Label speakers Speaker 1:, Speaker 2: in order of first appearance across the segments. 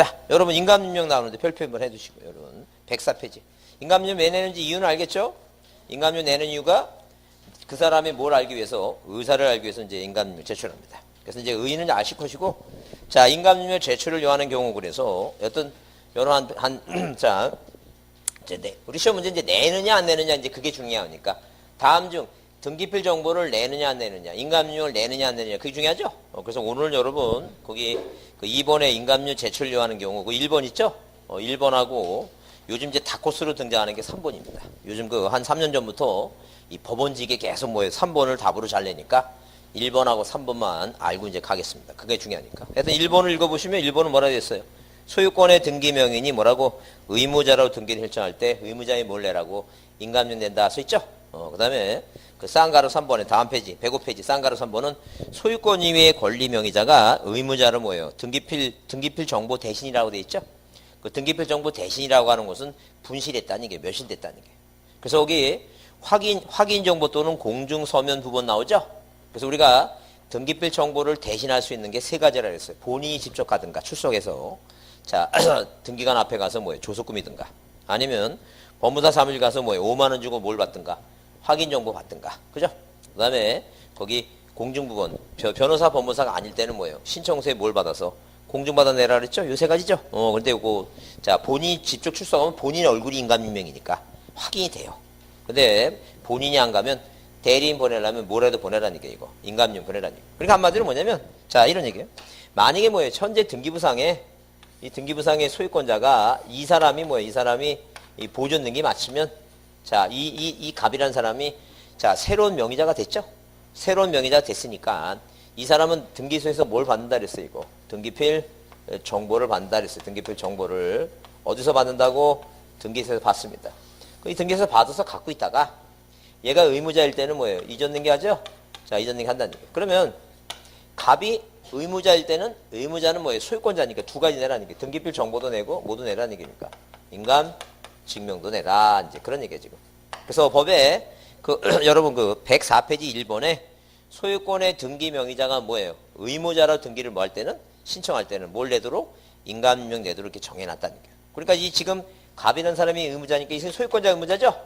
Speaker 1: 자, 여러분 인감윤명 나오는데 별표 한번 해두시고 여러분 104페이지. 인감윤 왜 내는지 이유는 알겠죠? 인감윤 내는 이유가 그 사람이 뭘 알기 위해서, 의사를 알기 위해서 이제 인감윤을 제출합니다. 그래서 이제 의의는 아실 것이고, 자, 인감윤을 제출을 요하는 경우, 그래서 어떤 여러 자, 이제 우리 시험 문제 이제 내느냐 안 내느냐 이제 그게 중요하니까 다음 중 등기필 정보를 내느냐 안 내느냐, 인감윤을 내느냐 안 내느냐 그게 중요하죠. 그래서 오늘 여러분 거기 그 2번에 인감윤 제출 요하는 경우 그 1번 있죠? 1번하고 요즘 이제 다코스로 등장하는 게 3번입니다. 요즘 그 한 3년 전부터 이 법원직에 계속 뭐예요? 3번을 답으로 잘 내니까 1번하고 3번만 알고 이제 가겠습니다. 그게 중요하니까. 하여튼 1번을 읽어보시면 1번은 뭐라 됐어요? 소유권의 등기명인이 뭐라고? 의무자로 등기를 결정할 때 의무자의 뭘 내라고? 인감윤 낸다 써있죠? 그 다음에 그 쌍가루 3번에 다음 페이지 105페이지 쌍가루 3번은 소유권 이외의 권리명의자가 의무자로 뭐예요? 등기필 정보 대신이라고 돼 있죠? 그 등기필 정보 대신이라고 하는 것은 분실했다는 게 멸실됐다는 게. 그래서 여기 확인 정보 또는 공중 서면 부분 나오죠? 그래서 우리가 등기필 정보를 대신할 수 있는 게 세 가지라 그랬어요. 본인이 직접 가든가 출석해서 자 등기관 앞에 가서 뭐예요? 조속금이든가 아니면 법무사 사무실 가서 뭐예요? 5만 원 주고 뭘 받든가 확인 정보 받든가 그죠? 그 다음에 거기 공중 부분 변호사 법무사가 아닐 때는 뭐예요? 신청서에 뭘 받아서 공증받아 내라 그랬죠? 요 세 가지죠? 근데 요거, 자, 본인이 직접 출석하면 본인의 얼굴이 인감윤명이니까 확인이 돼요. 근데 본인이 안 가면 대리인 보내려면 뭐라도 보내라는 게 이거. 인감윤 보내라는 게. 그러니까 한마디로 뭐냐면, 자, 이런 얘기예요. 만약에 뭐예요? 현재 등기부상에, 이 등기부상의 소유권자가 이 사람이 뭐예요? 이 사람이 이 보존 등기 마치면, 자, 이 갑이라는 사람이, 자, 새로운 명의자가 됐죠? 새로운 명의자가 됐으니까, 이 사람은 등기소에서 뭘 받는다 그랬어요, 이거. 등기필 정보를 받는다 그랬어요. 등기필 정보를. 어디서 받는다고? 등기소에서 받습니다. 이 등기소에서 받아서 갖고 있다가, 얘가 의무자일 때는 뭐예요? 이전 등기하죠? 자, 이전 등기 한다는 얘기예요. 그러면, 갑이 의무자일 때는, 의무자는 뭐예요? 소유권자니까 두 가지 내라는 얘기예요. 등기필 정보도 내고, 모두 내라는 얘기니까. 인감, 증명도 내라. 이제 그런 얘기예요, 지금. 그래서 법에, 여러분 104페이지 1번에 소유권의 등기 명의자가 뭐예요? 의무자로 등기를 뭐 할 때는? 신청할 때는 뭘 내도록? 인감윤명 내도록 이렇게 정해놨다는 거예요. 그러니까 이 지금 갑이라는 사람이 의무자니까 이 소유권자 의무자죠?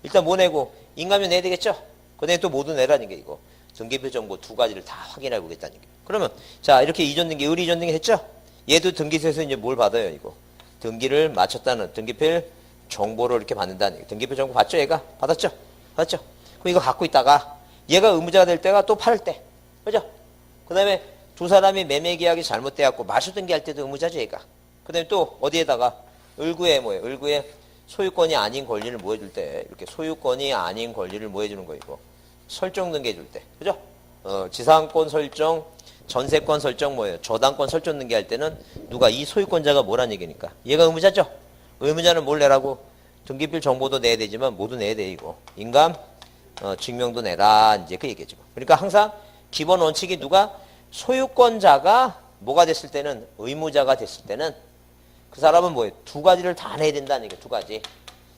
Speaker 1: 일단 뭐 내고? 인감윤 내야 되겠죠? 그 다음에 또 모두 내라는 게 이거. 등기표 정보 두 가지를 다 확인해 보겠다는 거예요. 그러면, 자, 이렇게 이전 등기, 의리 이전 등기 했죠? 얘도 등기소에서 이제 뭘 받아요, 이거? 등기를 마쳤다는 등기필 정보를 이렇게 받는다는 얘기예요. 등기표 정보 받죠, 얘가? 받았죠? 받았죠? 그럼 이거 갖고 있다가 얘가 의무자가 될 때가 또 팔 때. 그죠? 그 다음에 두 사람이 매매 계약이 잘못돼갖고 마수 등기할 때도 의무자죠, 얘가. 그 다음에 또 어디에다가 을구에 뭐예요? 을구에 소유권이 아닌 권리를 뭐 해줄 때, 이렇게 소유권이 아닌 권리를 뭐 해주는 거, 이거. 설정 등기해줄 때. 그죠? 지상권 설정, 전세권 설정 뭐예요? 저당권 설정 등기할 때는 누가 이 소유권자가 뭐란 얘기니까. 얘가 의무자죠? 의무자는 뭘 내라고? 등기필 정보도 내야 되지만 모두 내야 돼, 이거. 인감, 증명도 내라. 이제 그 얘기죠. 그러니까 항상 기본 원칙이 누가 소유권자가 뭐가 됐을 때는 의무자가 됐을 때는 그 사람은 뭐예요? 두 가지를 다 내야 된다는 얘기예요. 두 가지.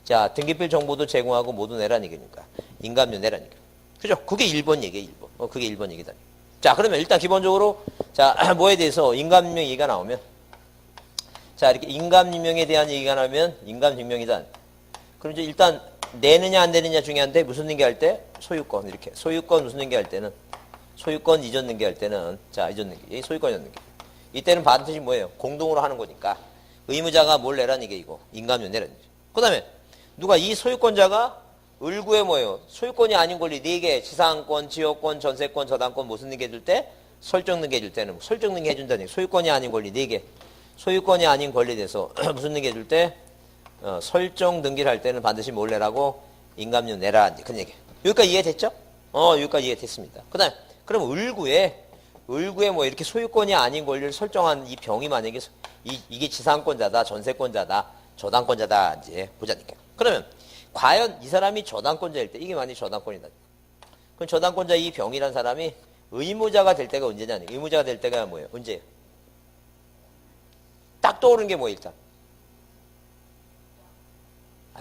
Speaker 1: 자, 등기필 정보도 제공하고 모두 내라는 얘기니까. 인감료 내라는 얘기예요. 그죠? 그게 1번 얘기예요, 1번. 그게 1번 얘기다. 자, 그러면 일단 기본적으로 자, 뭐에 대해서 인감유명 얘기가 나오면 자, 이렇게 인감유명에 대한 얘기가 나오면 인감증명이다. 그럼 이제 일단 내느냐 안 내느냐 중요한데 무슨 등기할 때? 소유권 이렇게. 소유권 무슨 등기할 때는? 소유권 이전 등기할 때는 자, 이전 등기. 소유권 이전 등기. 이때는 반드시 뭐예요? 공동으로 하는 거니까 의무자가 뭘 내라는 얘기 이거. 인감료 내라는 얘기. 그다음에 누가 이 소유권자가 을구에 뭐예요? 소유권이 아닌 권리 4개. 지상권, 지역권, 전세권, 저당권 무슨 등기 해줄 때? 설정 등기 해줄 때는 설정 등기 해준다는 얘기. 소유권이 아닌 권리 4개. 소유권이 아닌 권리에 대해서 무슨 등기 해줄 때? 설정 등기를 할 때는 반드시 뭘 내라고? 인감료 내라. 이제 그런 얘기. 여기까지 이해됐죠? 여기까지 이해됐습니다. 그 다음에, 그럼 을구에 뭐 이렇게 소유권이 아닌 권리를 설정한 이 병이 만약에 이게 지상권자다, 전세권자다, 저당권자다, 이제 보자니까. 그러면, 과연 이 사람이 저당권자일 때, 이게 만약에 저당권이다. 그럼 저당권자 이 병이란 사람이 의무자가 될 때가 언제냐니? 의무자가 될 때가 뭐예요? 언제예요? 딱 떠오르는 게 뭐예요, 일단?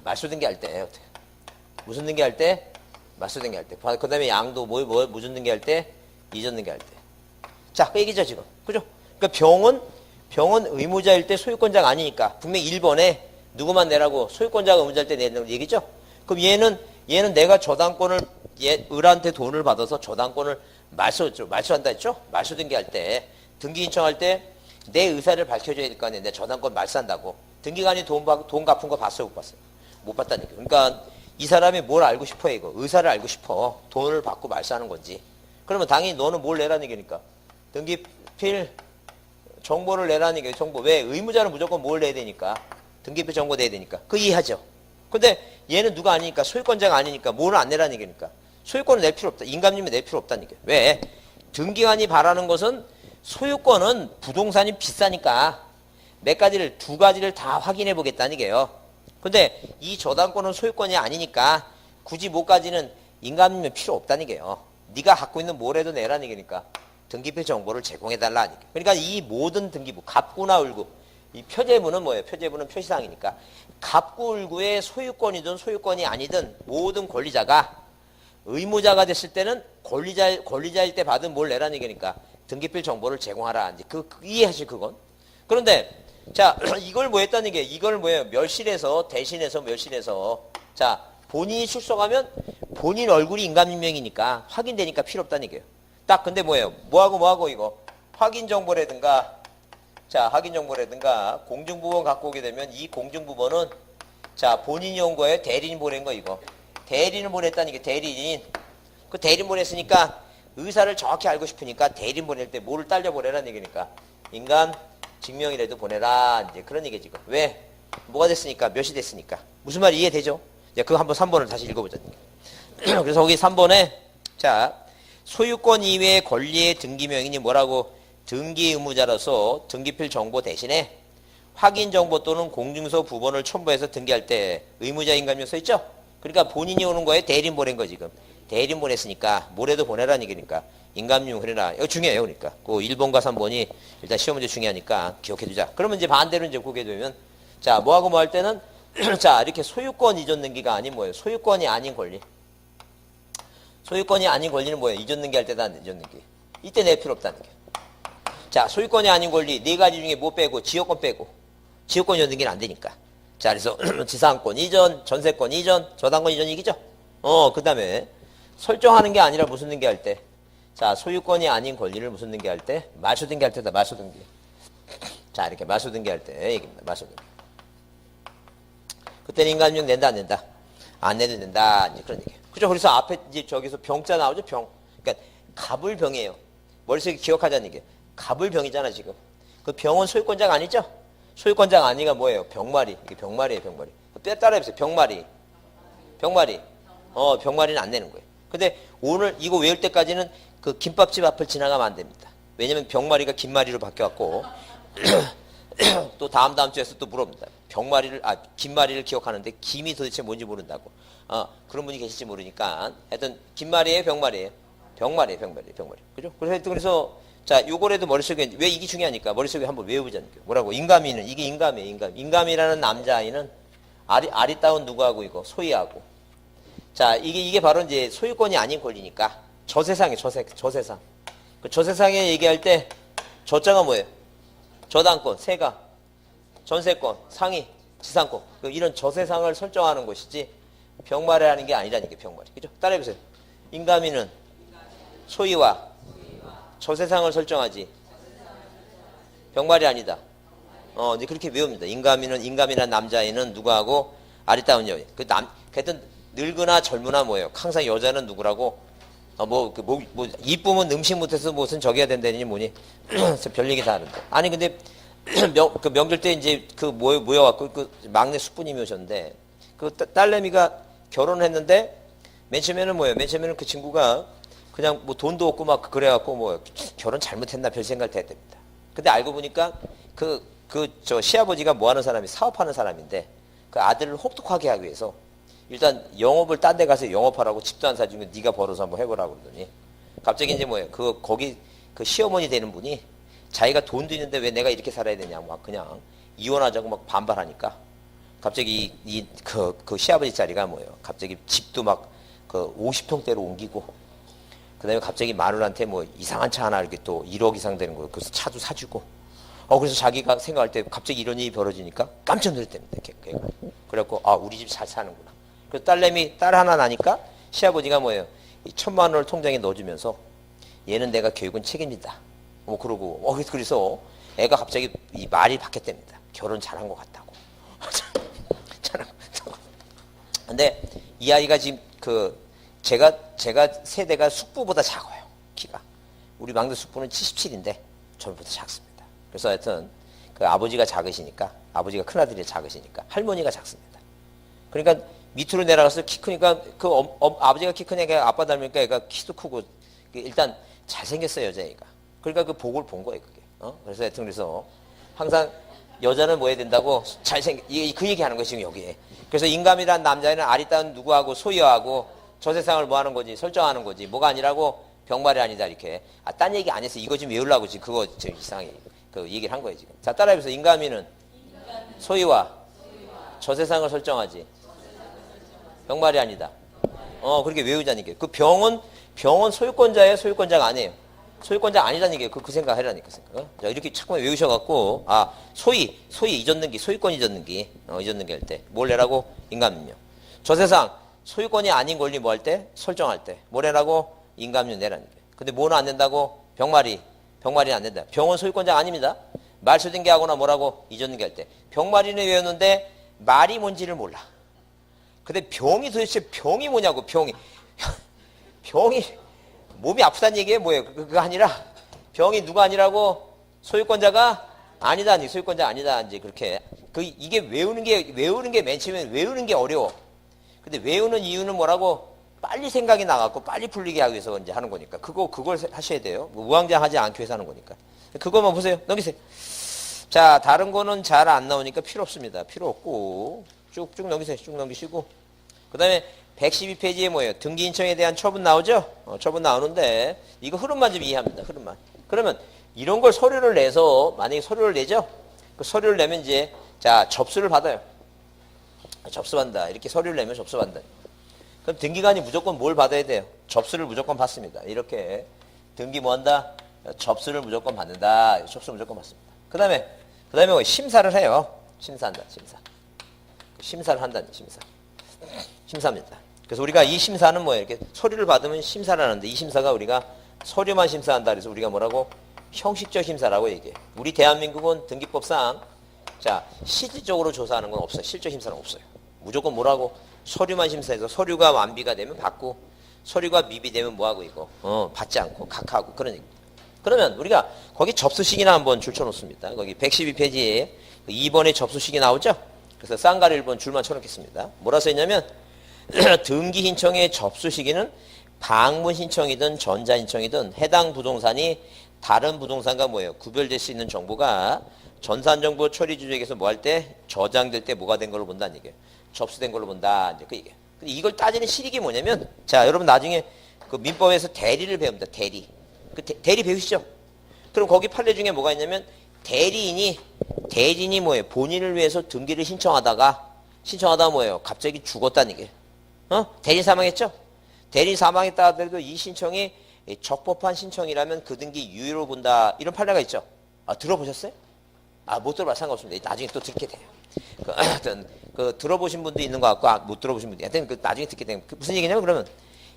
Speaker 1: 말소 등기할 때 어떻게? 무슨 등기할 때? 말소 등기할 때. 그 다음에 양도 무슨 등기할 때? 이전 등기할 때. 자, 그 얘기죠 지금. 그죠? 그러니까 병은 병은 의무자일 때 소유권자가 아니니까 분명히 1번에 누구만 내라고 소유권자가 의무자일 때 내는 얘기죠. 그럼 얘는 내가 저당권을 을한테 돈을 받아서 저당권을 말소한다 했죠. 말소 등기할 때 등기 신청할 때 내 의사를 밝혀줘야 될 거 아니에요. 내 저당권 말소한다고. 등기관이 돈 갚은 거 봤어요, 못 봤어요? 못 봤다니까. 그러니까 이 사람이 뭘 알고 싶어, 이거. 의사를 알고 싶어. 돈을 받고 말소하는 건지. 그러면 당연히 너는 뭘 내라는 얘기니까. 등기필 정보를 내라는 얘기예요. 정보. 왜? 의무자는 무조건 뭘 내야 되니까. 등기필 정보 내야 되니까. 그 이해하죠? 근데 얘는 누가 아니니까, 소유권자가 아니니까 뭐를 안 내라는 얘기니까. 소유권을 낼 필요 없다. 인감님이 낼 필요 없다는 얘기예요. 왜? 등기관이 바라는 것은 소유권은 부동산이 비싸니까 두 가지를 다 확인해 보겠다는 얘기예요. 근데 이 저당권은 소유권이 아니니까 굳이 뭐까지는 인감님은 필요 없다는 얘기예요. 네가 갖고 있는 뭐라도 내라는 얘기니까 등기필 정보를 제공해 달라는 얘기예요. 그러니까 이 모든 등기부, 갑구나 을구, 이 표제부는 뭐예요? 표제부는 표시사항이니까 갑구 을구의 소유권이든 소유권이 아니든 모든 권리자가 의무자가 됐을 때는 권리자일 때 받은 뭘 내라는 얘기니까 등기필 정보를 제공하라. 이제 이해하실 그건. 그런데 자 이걸 뭐 했다는 얘기예요. 이걸 뭐예요? 멸실해서 대신해서 자 본인이 출석하면 본인 얼굴이 인감인명이니까 확인되니까 필요 없다는 얘기예요. 딱 근데 뭐예요? 뭐하고 이거 확인 정보라든가 자 확인 정보라든가 공중부번 갖고 오게 되면 이 공중부번은 자 본인이 온 거예요? 대리인 보낸 거 이거. 대리인을 보냈다는 게 대리인. 그 대리인 보냈으니까 의사를 정확히 알고 싶으니까 대리인 보낼 때 뭐를 딸려 보내라는 얘기니까 인감 증명이라도 보내라. 이제 그런 얘기 지금. 왜? 뭐가 됐으니까 몇이 됐으니까. 무슨 말이 이해되죠? 이제 그거 한번 3번을 다시 읽어보자. 그래서 거기 3번에 자 소유권 이외의 권리의 등기명인이 뭐라고 등기 의무자로서 등기필 정보 대신에 확인 정보 또는 공증서 부번을 첨부해서 등기할 때 의무자 인감료 써 있죠? 그러니까 본인이 오는 거에 대리인 보낸 거 지금. 대리인 보냈으니까 뭐래도 보내라는 얘기니까 인감료 그래라. 이거 중요해요. 그러니까 그 1번과 3번이 일단 시험 문제 중요하니까 기억해 두자. 그러면 이제 반대로 이제 보게 되면 자 뭐하고 뭐 할 때는 자 이렇게 소유권 이전 등기가 아닌 뭐예요? 소유권이 아닌 권리. 소유권이 아닌 권리는 뭐예요? 이전 등기 할 때다 이전 등기. 이때 낼 필요 없다는 게. 자 소유권이 아닌 권리 네 가지 중에 뭐 빼고 지역권 빼고 지역권 이전 등기는 안 되니까. 자 그래서 지상권 이전, 전세권 이전, 저당권 이전 얘기죠. 그 다음에 설정하는 게 아니라 무슨 등기 할 때? 자 소유권이 아닌 권리를 무슨 등기 할 때? 말소 등기 할 때다. 말소 등기. 자 이렇게 말소 등기 할 때 얘기입니다. 말소 등기. 그때는 인감료 낸다 안 낸다? 안 내도 된다. 이제 그런 얘기예요. 그죠? 그래서 앞에 이제 저기서 병자 나오죠? 병. 그러니까 갑을병이에요. 머릿속에 기억하자는 얘기예요. 갑을병이잖아 지금. 그 병은 소유권자가 아니죠? 소유권자가 아니가 뭐예요? 병마리. 이게 병마리예요, 병마리. 따라해보세요. 병마리. 병마리는 안 내는 거예요. 근데 오늘 이거 외울 때까지는 그 김밥집 앞을 지나가면 안 됩니다. 왜냐면 병마리가 김마리로 바뀌어갖고 또 다음 주에서 또 물어봅니다. 김마리를 기억하는데 김이 도대체 뭔지 모른다고. 그런 분이 계실지 모르니까 하여튼 김마리예요, 병마리예요? 병마리. 그죠? 그래서 자, 요거라도 머릿속에 왜 이게 중요하니까 머릿속에 한번 외워보자는 거예요. 뭐라고? 인감이는 이게 인감이에요, 인감이라는 남자아이는 아리따운 누구하고 이거 소희하고. 자, 이게 바로 이제 소유권이 아닌 권리니까 저세상이에요, 저세상. 그 저세상에 얘기할 때 저자가 뭐예요? 저당권, 세가, 전세권, 상위, 지상권. 이런 저세상을 설정하는 것이지 병마리라는 게 아니라니까 병마리. 그죠? 따라해보세요. 인감이는 소유와 저세상을 설정하지 병마리 아니다. 이제 그렇게 외웁니다. 인감이란 남자애는 누구하고 아리따운 여인. 하여튼 늙으나 젊으나 뭐예요? 항상 여자는 누구라고? 이쁘면 음식 못해서 무슨 저기 해야 된다니 뭐니? 별 얘기 다 하는데. 아니 근데 그 명절 때 이제 모여갖고 그 막내 숙부님이 오셨는데 그 딸내미가 결혼했는데 맨 처음에는 뭐예요? 맨 처음에는 그 친구가 그냥 뭐 돈도 없고 막 그래갖고 뭐 결혼 잘못했나 별 생각을 다 했답니다. 근데 알고 보니까 저 시아버지가 뭐 하는 사람이 사업하는 사람인데 그 아들을 혹독하게 하기 위해서 일단 영업을 딴 데 가서 영업하라고 집도 안 사주면 네가 벌어서 한번 해보라고 그러더니 갑자기 이제 뭐예요? 거기 그 시어머니 되는 분이 자기가 돈도 있는데 왜 내가 이렇게 살아야 되냐고 막 그냥 이혼하자고 막 반발하니까 갑자기 그 시아버지 자리가 뭐예요? 갑자기 집도 막 그 50평대로 옮기고 그 다음에 갑자기 마누라한테 뭐 이상한 차 하나 이렇게 또 1억 이상 되는 거 그래서 차도 사주고 그래서 자기가 생각할 때 갑자기 이런 일이 벌어지니까 깜짝 놀랐답니다. 걔가. 그래갖고, 우리 집 잘 사는구나. 그래서 딸 하나 나니까 시아버지가 뭐예요? 이 1,000만 원을 통장에 넣어주면서 얘는 내가 교육은 책임진다. 그러고, 그래서 애가 갑자기 이 말이 바뀌었답니다. 결혼 잘한 것 같다고. 근데 이 아이가 지금 제가 세대가 숙부보다 작아요. 키가. 우리 막내 숙부는 77인데 저보다 작습니다. 그래서 하여튼 그 아버지가 작으시니까, 아버지가 큰아들이 작으시니까 할머니가 작습니다. 그러니까 밑으로 내려가서 키 크니까 아버지가 키 크니까 아빠 닮으니까 애가 키도 크고 일단 잘생겼어요, 여자애가. 그러니까 그 복을 본 거예요, 그게. 그래서 하여튼 그래서 항상 여자는 뭐 해야 된다고 그 얘기하는 거예요, 지금 여기에. 그래서 인감이란 남자애는 아리따운 누구하고 소유하고 저 세상을 뭐 하는 거지, 설정하는 거지, 뭐가 아니라고 병말이 아니다, 이렇게. 딴 얘기 안 했어. 이거 지금 외우려고 지금 그거 지금 이상하게 얘기를 한 거예요, 지금. 자, 따라해보세요. 인감이는 소유와 저 세상을 설정하지. 병말이 아니다. 그렇게 외우자니까. 그 병은 소유권자예요, 소유권자가 아니에요? 소유권자 아니라는 얘기예요. 그 생각 하라니까. 자, 이렇게 자꾸만 외우셔갖고, 소위 잊었는기, 소유권 잊었는기, 잊었는기 할 때. 뭘 내라고? 인감요. 저 세상, 소유권이 아닌 권리 뭐 할 때? 설정할 때. 뭘 내라고? 인감요 내라는 게. 근데 뭐는 안 된다고? 병말이 안 된다. 병은 소유권자가 아닙니다. 말소된게 하거나 뭐라고? 잊었는기 할 때. 병말이는 외우는데, 말이 뭔지를 몰라. 근데 병이 도대체 병이 뭐냐고, 병이. 몸이 아프다는 얘기예요? 뭐예요? 그거 아니라 병이 누가 아니라고? 소유권자가 아니다니, 소유권자 아니다. 이제 그렇게 이게 외우는 게 맨 처음에 외우는 게 어려워. 근데 외우는 이유는 뭐라고? 빨리 생각이 나갖고 빨리 풀리게 하기 위해서 이제 하는 거니까 그걸 하셔야 돼요. 우왕좌왕하지 않기 위해서 하는 거니까. 그것만 보세요. 넘기세요. 자, 다른 거는 잘 안 나오니까 필요 없습니다. 필요 없고 쭉쭉 넘기세요. 쭉 넘기시고 그 다음에 112페이지에 뭐예요? 등기 인청에 대한 처분 나오죠? 처분 나오는데 이거 흐름만 좀 이해합니다. 흐름만. 그러면 이런 걸 서류를 내서 만약에 서류를 내죠? 그 서류를 내면 이제 자 접수를 받아요. 접수한다. 이렇게 서류를 내면 접수한다. 그럼 등기관이 무조건 뭘 받아야 돼요? 접수를 무조건 받습니다. 이렇게 등기 뭐 한다? 접수를 무조건 받는다. 접수를 무조건 받습니다. 그 다음에 뭐 심사를 해요. 심사한다. 심사를 한다니 심사입니다. 그래서 우리가 이 심사는 뭐예요? 이렇게 서류를 받으면 심사를 하는데 이 심사가 우리가 서류만 심사한다. 그래서 우리가 뭐라고? 형식적 심사라고 얘기해요. 우리 대한민국은 등기법상 자 실질적으로 조사하는 건 없어요. 실적 심사는 없어요. 무조건 뭐라고? 서류만 심사해서 서류가 완비가 되면 받고 서류가 미비되면 뭐하고 이거 받지 않고 각하하고 그런 얘기. 그러면 우리가 거기 접수식이나 한번 줄쳐놓습니다. 거기 112페이지에 2번에 접수식이 나오죠? 그래서 쌍가리 1번 줄만 쳐놓겠습니다. 뭐라 써있냐면 등기 신청의 접수 시기는 방문 신청이든 전자 신청이든 해당 부동산이 다른 부동산과 뭐예요? 구별될 수 있는 정보가 전산정보 처리 주적에서 뭐 할 때 저장될 때 뭐가 된 걸로 본다는 얘기예요. 접수된 걸로 본다. 이제 그 얘기예요. 근데 이걸 따지는 실익이 뭐냐면 자 여러분 나중에 그 민법에서 대리를 배웁니다. 대리 배우시죠? 그럼 거기 판례 중에 뭐가 있냐면 대리인이 뭐예요? 본인을 위해서 등기를 신청하다가 뭐예요? 갑자기 죽었다는 얘기예요. 대리인 사망했죠? 대리인 사망했다 하더라도 이 신청이 적법한 신청이라면 그 등기 유효로 본다. 이런 판례가 있죠? 들어보셨어요? 못 들어봐 상관없습니다. 나중에 또 듣게 돼요. 들어보신 분도 있는 것 같고 못 들어보신 분도 하여튼 나중에 듣게 되면 무슨 얘기냐면 그러면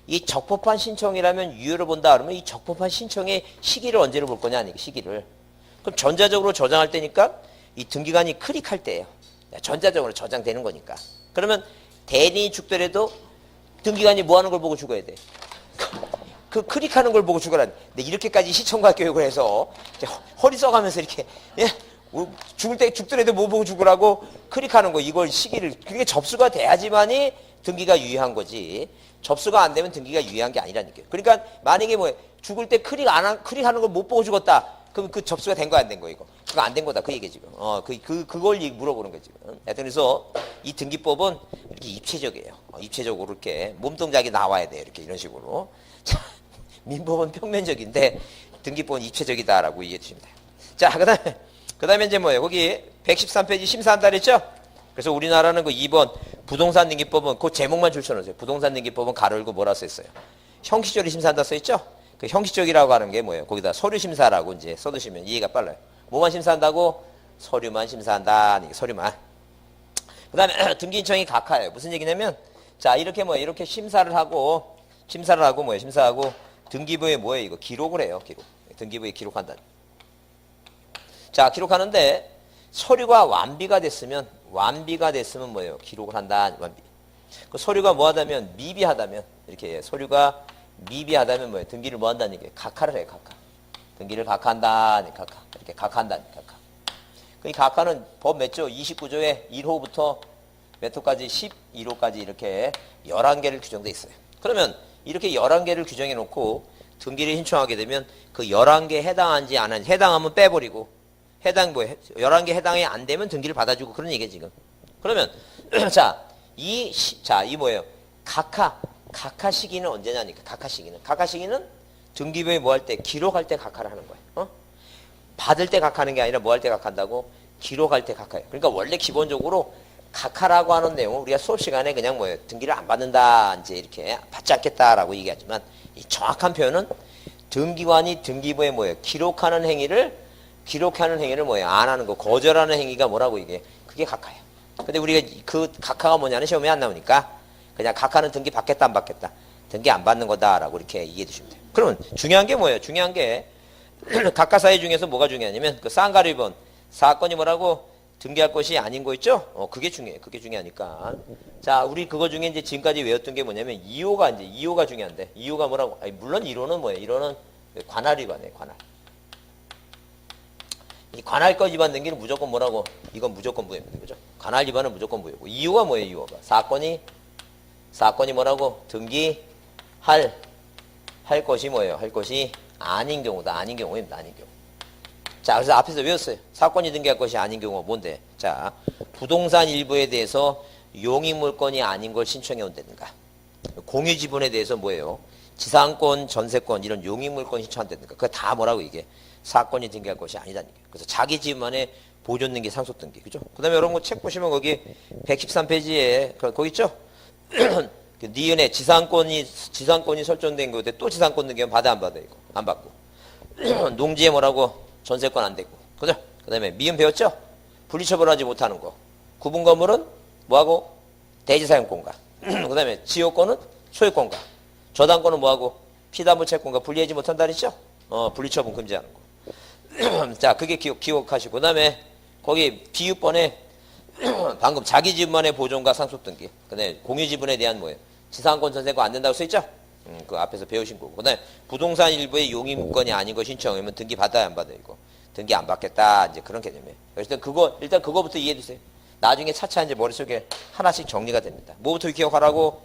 Speaker 1: 이 적법한 신청이라면 유효로 본다 그러면 이 적법한 신청의 시기를 언제로 볼 거냐 시기를. 그럼 전자적으로 저장할 때니까 이 등기관이 클릭할 때예요. 전자적으로 저장되는 거니까. 그러면 대리인이 죽더라도 등기관이 뭐 하는 걸 보고 죽어야 돼? 그 클릭하는 걸 보고 죽어라. 근데 이렇게까지 시청각 교육을 해서 허리 써가면서 이렇게 죽을 때 죽더라도 뭐 보고 죽으라고 클릭하는 거 이걸 시기를 그게 접수가 돼야지만이 등기가 유효한 거지. 접수가 안 되면 등기가 유효한 게 아니라니까요. 그러니까 만약에 뭐 죽을 때 클릭하는 걸 못 보고 죽었다. 그럼 그 접수가 된 거 안 된 거 이거. 그거 안 된 거다 그 얘기 지금. 그걸 물어보는 거지 지금. 하여튼 그래서 이 등기법은 이렇게 입체적이에요. 입체적으로 이렇게 몸동작이 나와야 돼 이렇게 이런 식으로. 자, 민법은 평면적인데 등기법은 입체적이다라고 이해해 주시면 돼요. 자, 그다음에 이제 뭐예요? 거기 113페이지 심사한다 그랬죠? 그래서 우리나라는 그 2번 부동산 등기법은 그 제목만 줄쳐놓으세요. 부동산 등기법은 가로 열고 뭐라 써있어요? 형식적으로 심사한다 써있죠? 그 형식적이라고 하는 게 뭐예요? 거기다 서류 심사라고 이제 써두시면 이해가 빨라요. 뭐만 심사한다고? 서류만 심사한다. 서류만. 그 다음에 등기인청이 각하예요. 무슨 얘기냐면, 자, 이렇게 이렇게 심사를 하고 심사하고, 등기부에 뭐예요? 이거 기록을 해요, 기록. 등기부에 기록한다. 자, 기록하는데, 서류가 완비가 됐으면 뭐예요? 기록을 한다, 완비. 그 서류가 뭐하다면, 미비하다면, 이렇게 서류가 미비하다면 뭐예요? 등기를 뭐 한다는 얘기예요? 각하를 해요, 각하. 등기를 각하한다, 각하. 이렇게 각하한다, 각하. 이 각하는 법 몇 조? 29조에 1호부터 몇 호까지? 11호까지 이렇게 11개를 규정돼 있어요. 그러면 이렇게 11개를 규정해 놓고 등기를 신청하게 되면 그 11개 해당한지 안 한지 해당하면 빼버리고 11개 해당이 안 되면 등기를 받아주고 그런 얘기예요, 지금. 그러면 이 뭐예요? 각하 시기는 언제냐니까. 각하 시기는 등기부에 뭐 할 때? 기록할 때 각하를 하는 거예요. 받을 때 각하는 게 아니라 뭐 할 때 각한다고? 기록할 때 각하예요. 그러니까 원래 기본적으로 각하라고 하는 내용은 우리가 수업 시간에 그냥 뭐예요? 등기를 안 받는다, 이제 이렇게 받지 않겠다라고 얘기하지만 이 정확한 표현은 등기관이 등기부에 뭐예요? 기록하는 행위를 뭐예요? 안 하는 거, 거절하는 행위가 뭐라고 이게? 그게 각하예요. 근데 우리가 그 각하가 뭐냐는 시험에 안 나오니까 그냥 각하는 등기 받겠다, 안 받겠다. 등기 안 받는 거다라고 이렇게 이해해 주시면 돼요. 그러면 중요한 게 뭐예요? 중요한 게 각하 사유 중에서 뭐가 중요하냐면 그 쌍가루 2번 사건이 뭐라고? 등기할 것이 아닌 거 있죠? 그게 중요해요. 그게 중요하니까. 자, 우리 그거 중에 이제 지금까지 외웠던 게 뭐냐면 2호가 중요한데 2호가 뭐라고? 아니, 물론 1호는 뭐예요? 1호는 관할 위반이에요. 관할. 이 관할 거 위반 등기는 무조건 뭐라고? 이건 무조건 무효입니다. 그죠? 관할 위반은 무조건 무효고 2호가 뭐예요? 2호가 사건이 뭐라고? 등기할 것이 뭐예요? 할 것이 아닌 경우다. 아닌 경우입니다. 아닌 경우. 자, 그래서 앞에서 외웠어요. 사건이 등기할 것이 아닌 경우가 뭔데? 자, 부동산 일부에 대해서 용익물건이 아닌 걸 신청해 온다든가, 공유지분에 대해서 뭐예요? 지상권, 전세권 이런 용익물건 신청한다든가. 그거 다 뭐라고 이게? 사건이 등기할 것이 아니다는 얘기예요. 그래서 자기 집만의 보존 등기, 상속 등기. 그죠? 그 다음에 여러분 책 보시면 거기 113페이지에 거기 있죠? 니은에 지상권이 설정된 거인데 또 지상권 등기는 받아 안 받아? 이거 안 받고. 농지에 뭐라고? 전세권 안 되고. 그죠? 그 다음에 미음 배웠죠? 분리처벌하지 못하는 거. 구분 건물은 뭐하고? 대지사용권과. 그 다음에 지역권은 소유권과. 저당권은 뭐하고? 피담보 채권과 분리하지 못한다 그랬죠? 분리처분 금지하는 거. 자, 그게 기억하시고. 그 다음에 거기 비유번에 방금 자기 집만의 보존과 상속 등기. 그 다음에 공유지분에 대한 뭐예요? 지상권 전세권 안 된다고 써있죠? 그 앞에서 배우신 거고. 그 다음에 부동산 일부의 용익물건이 아닌 거 신청하면 등기 받아야 안 받아요, 이거. 등기 안 받겠다. 이제 그런 개념이에요. 일단 그거부터 이해해 주세요. 나중에 차차 이제 머릿속에 하나씩 정리가 됩니다. 뭐부터 기억하라고?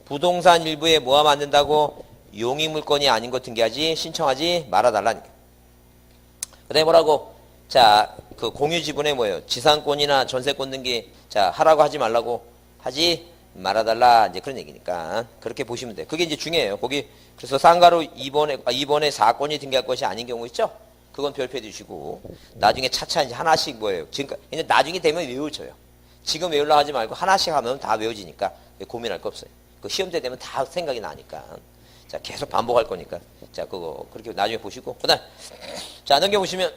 Speaker 1: 부동산 일부에 뭐하면 안 된다고? 용익물건이 아닌 거 등기하지, 신청하지 말아달라니까. 그 다음에 뭐라고? 자, 그 공유지분에 뭐예요? 지상권이나 전세권 등기, 자, 하라고 하지 말라고 하지 말아달라. 이제 그런 얘기니까. 그렇게 보시면 돼요. 그게 이제 중요해요. 거기, 그래서 쌍가루 2번에 사건이 등기할 것이 아닌 경우 있죠? 그건 별표해 주시고, 나중에 차차 이제 하나씩 뭐예요? 지금, 이제 나중에 되면 외워져요. 지금 외우려 하지 말고 하나씩 하면 다 외워지니까 고민할 거 없어요. 그 시험 때 되면 다 생각이 나니까. 자, 계속 반복할 거니까. 자, 그거, 그렇게 나중에 보시고. 그 다음, 자, 넘겨보시면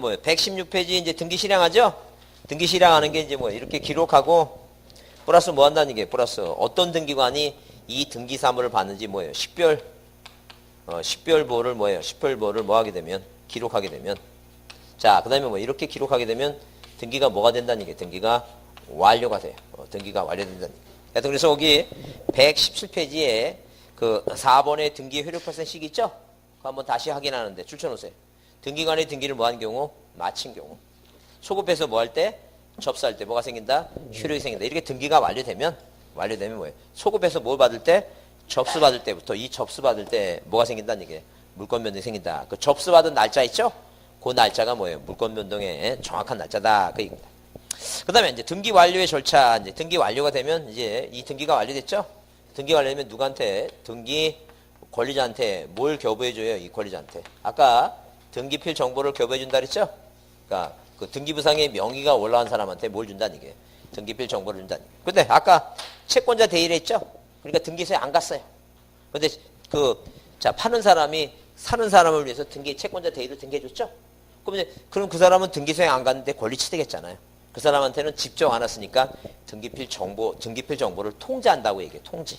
Speaker 1: 뭐예요? 116페이지 이제 등기 실행하죠? 등기 실행하는 게 이제 뭐 이렇게 기록하고, 플러스 뭐 한다는 게, 플러스 어떤 등기관이 이 등기 사무를 받는지 뭐예요? 식별보를 뭐예요? 식별보를 뭐 하게 되면, 기록하게 되면. 자, 그 다음에 뭐 이렇게 기록하게 되면 등기가 뭐가 된다는 게, 등기가 완료가 돼요. 등기가 완료된다는 게. 하여튼 그래서 여기 117페이지에 그 4번의 등기 효력 발생 시기 있죠? 그거 한번 다시 확인하는데 출처놓으세요. 등기관의 등기를 뭐 하는 경우? 마친 경우. 소급해서 뭐 할 때? 접수할 때 뭐가 생긴다? 효력이 생긴다. 이렇게 등기가 완료되면 뭐예요? 소급해서 뭘 받을 때? 접수받을 때부터 이 접수받을 때 뭐가 생긴다는 얘기예요? 물권 변동이 생긴다. 그 접수받은 날짜 있죠? 그 날짜가 뭐예요? 물권 변동의 정확한 날짜다. 그 얘기입니다. 그 다음에 이제 등기 완료의 절차, 이제 등기 완료가 되면 이제 이 등기가 완료됐죠? 등기 완료되면 누구한테? 등기 권리자한테 뭘 교부해줘요? 이 권리자한테. 아까 등기필 정보를 교부해준다 그랬죠? 그러니까 그 등기부상의 명의가 올라온 사람한테 뭘 준다는 얘기예요? 등기필 정보를 준다는 얘기예요. 근데 아까 채권자 대의를 했죠? 그러니까 등기소에 안 갔어요. 근데 자, 파는 사람이 사는 사람을 위해서 등기, 채권자 대의로 등기해줬죠? 그럼 그 사람은 등기 수행 안 갔는데 권리 취득했잖아요. 그 사람한테는 직접 안 왔으니까 등기필 정보를 통지한다고 얘기해요. 통지.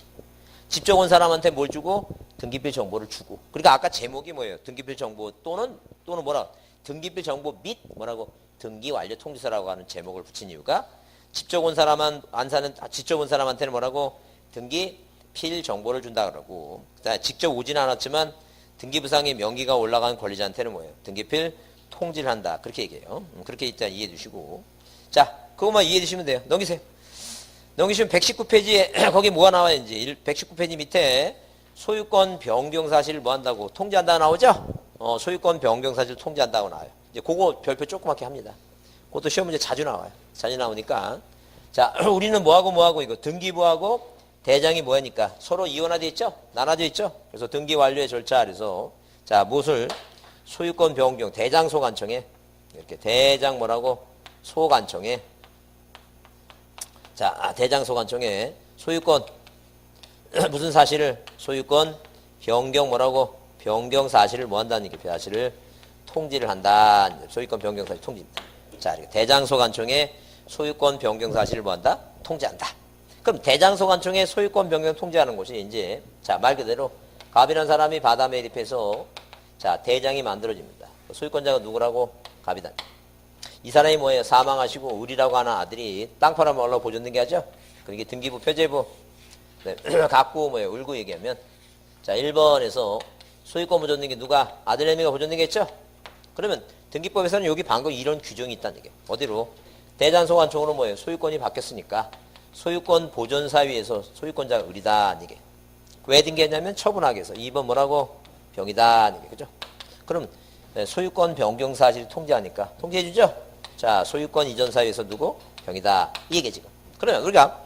Speaker 1: 직접 온 사람한테 뭘 주고? 등기필 정보를 주고. 그러니까 아까 제목이 뭐예요? 등기필 정보 또는 뭐라? 등기필 정보 및 뭐라고? 등기 완료 통지서라고 하는 제목을 붙인 이유가 직접 온 사람한테는 뭐라고? 등기필 정보를 준다 그러고. 직접 오지는 않았지만 등기부상의 명기가 올라간 권리자한테는 뭐예요? 등기필 통지를 한다. 그렇게 얘기해요. 그렇게 일단 이해해 주시고. 자, 그것만 이해해 주시면 돼요. 넘기세요. 넘기시면 119페이지에 거기 뭐가 나와요? 이제 119페이지 밑에 소유권 변경 사실을 뭐 한다고? 통지한다고 나오죠? 소유권 변경 사실을 통지한다고 나와요. 이제 그거 별표 조그맣게 합니다. 그것도 시험 문제 자주 나와요. 자주 나오니까. 자, 우리는 뭐하고 이거 등기부하고 대장이 뭐하니까 서로 이원화되어 있죠? 나눠져 있죠? 그래서 등기 완료의 절차 그래서 자, 무엇을 소유권 변경 대장 소관청에 이렇게 대장 뭐라고? 소관청에 자, 대장 소관청에 소유권 무슨 사실을 소유권 변경 뭐라고? 변경 사실을 뭐 한다는 게 사실을 통지를 한다. 소유권 변경 사실 통지입니다. 자, 대장 소관청에 소유권 변경 사실을 뭐 한다? 통지한다. 그럼 대장 소관청에 소유권 변경 통지하는 곳이 이제 자, 말 그대로 갑이라는 사람이 바다 매립해서 자, 대장이 만들어집니다. 소유권자가 누구라고? 갑이다. 이 사람이 뭐예요? 사망하시고 을이라고 하는 아들이 땅 팔아먹으려고 보존 등기하죠? 그게 등기부 표제부 네. 갖고 뭐예요? 울고 얘기하면 자, 1번에서 소유권 보존 등기 누가? 아들 내미가 보존 등기했죠? 그러면 등기법에서는 여기 방금 이런 규정이 있다는 얘기예요. 어디로? 대장소관청으로 뭐예요? 소유권이 바뀌었으니까 소유권 보존사위에서 소유권자가 을이다. 이게 왜 등기했냐면 처분하기 위해서. 2번 뭐라고? 병이다. 이게 그죠? 그럼 소유권 변경 사실 통지하니까 통지해주죠? 자, 소유권 이전 사위에서 누구? 병이다. 이 얘기 지금. 그러면 우리가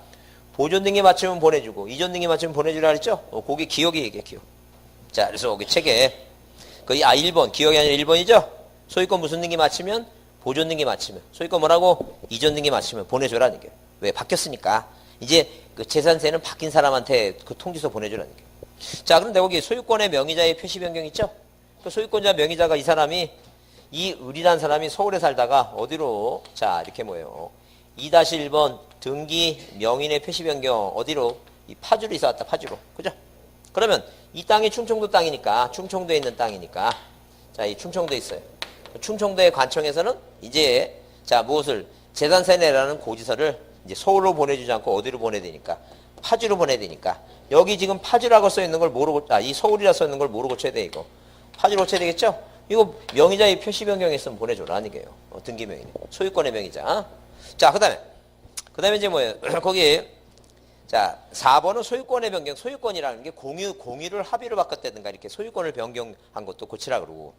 Speaker 1: 보존 등기 맞추면 보내주고 이전 등기 맞추면 보내주라 그랬죠? 그게 기억이 얘기해, 기억. 자, 그래서 여기 책에 1번 기억이 아니라 1번이죠? 소유권 무슨 등기 맞추면 보존 등기 맞추면 소유권 뭐라고? 이전 등기 맞추면 보내줘라는 게. 왜? 바뀌었으니까. 이제 그 재산세는 바뀐 사람한테 그 통지서 보내주라는 게. 자, 그런데 거기 소유권의 명의자의 표시 변경 있죠? 그 소유권자 명의자가 이 사람이 이 을이라는 사람이 서울에 살다가 어디로? 자, 이렇게 뭐예요? 2-1번 등기 명인의 표시 변경 어디로? 이 파주로 이사 왔다. 파주로. 그죠? 그러면 이 땅이 충청도 땅이니까 충청도에 있는 땅이니까 자, 이 충청도에 있어요. 충청도의 관청에서는 이제 자, 무엇을 재산세 내라는 고지서를 이제 서울로 보내주지 않고 어디로 보내야 되니까 파주로 보내야 되니까 여기 지금 파주라고 써 있는 걸 모르고 이 서울이라 써 있는 걸 모르고 쳐야 돼 이거. 파주로 고쳐야 되겠죠? 이거 명의자의 표시 변경했으면 보내줘라는 게요. 등기 명의네. 소유권의 명의자. 자, 그다음에 이제 뭐예요? 거기 자, 4번은 소유권의 변경. 소유권이라는 게 공유를 합의로 바꿨다든가 이렇게 소유권을 변경한 것도 고치라 그러고.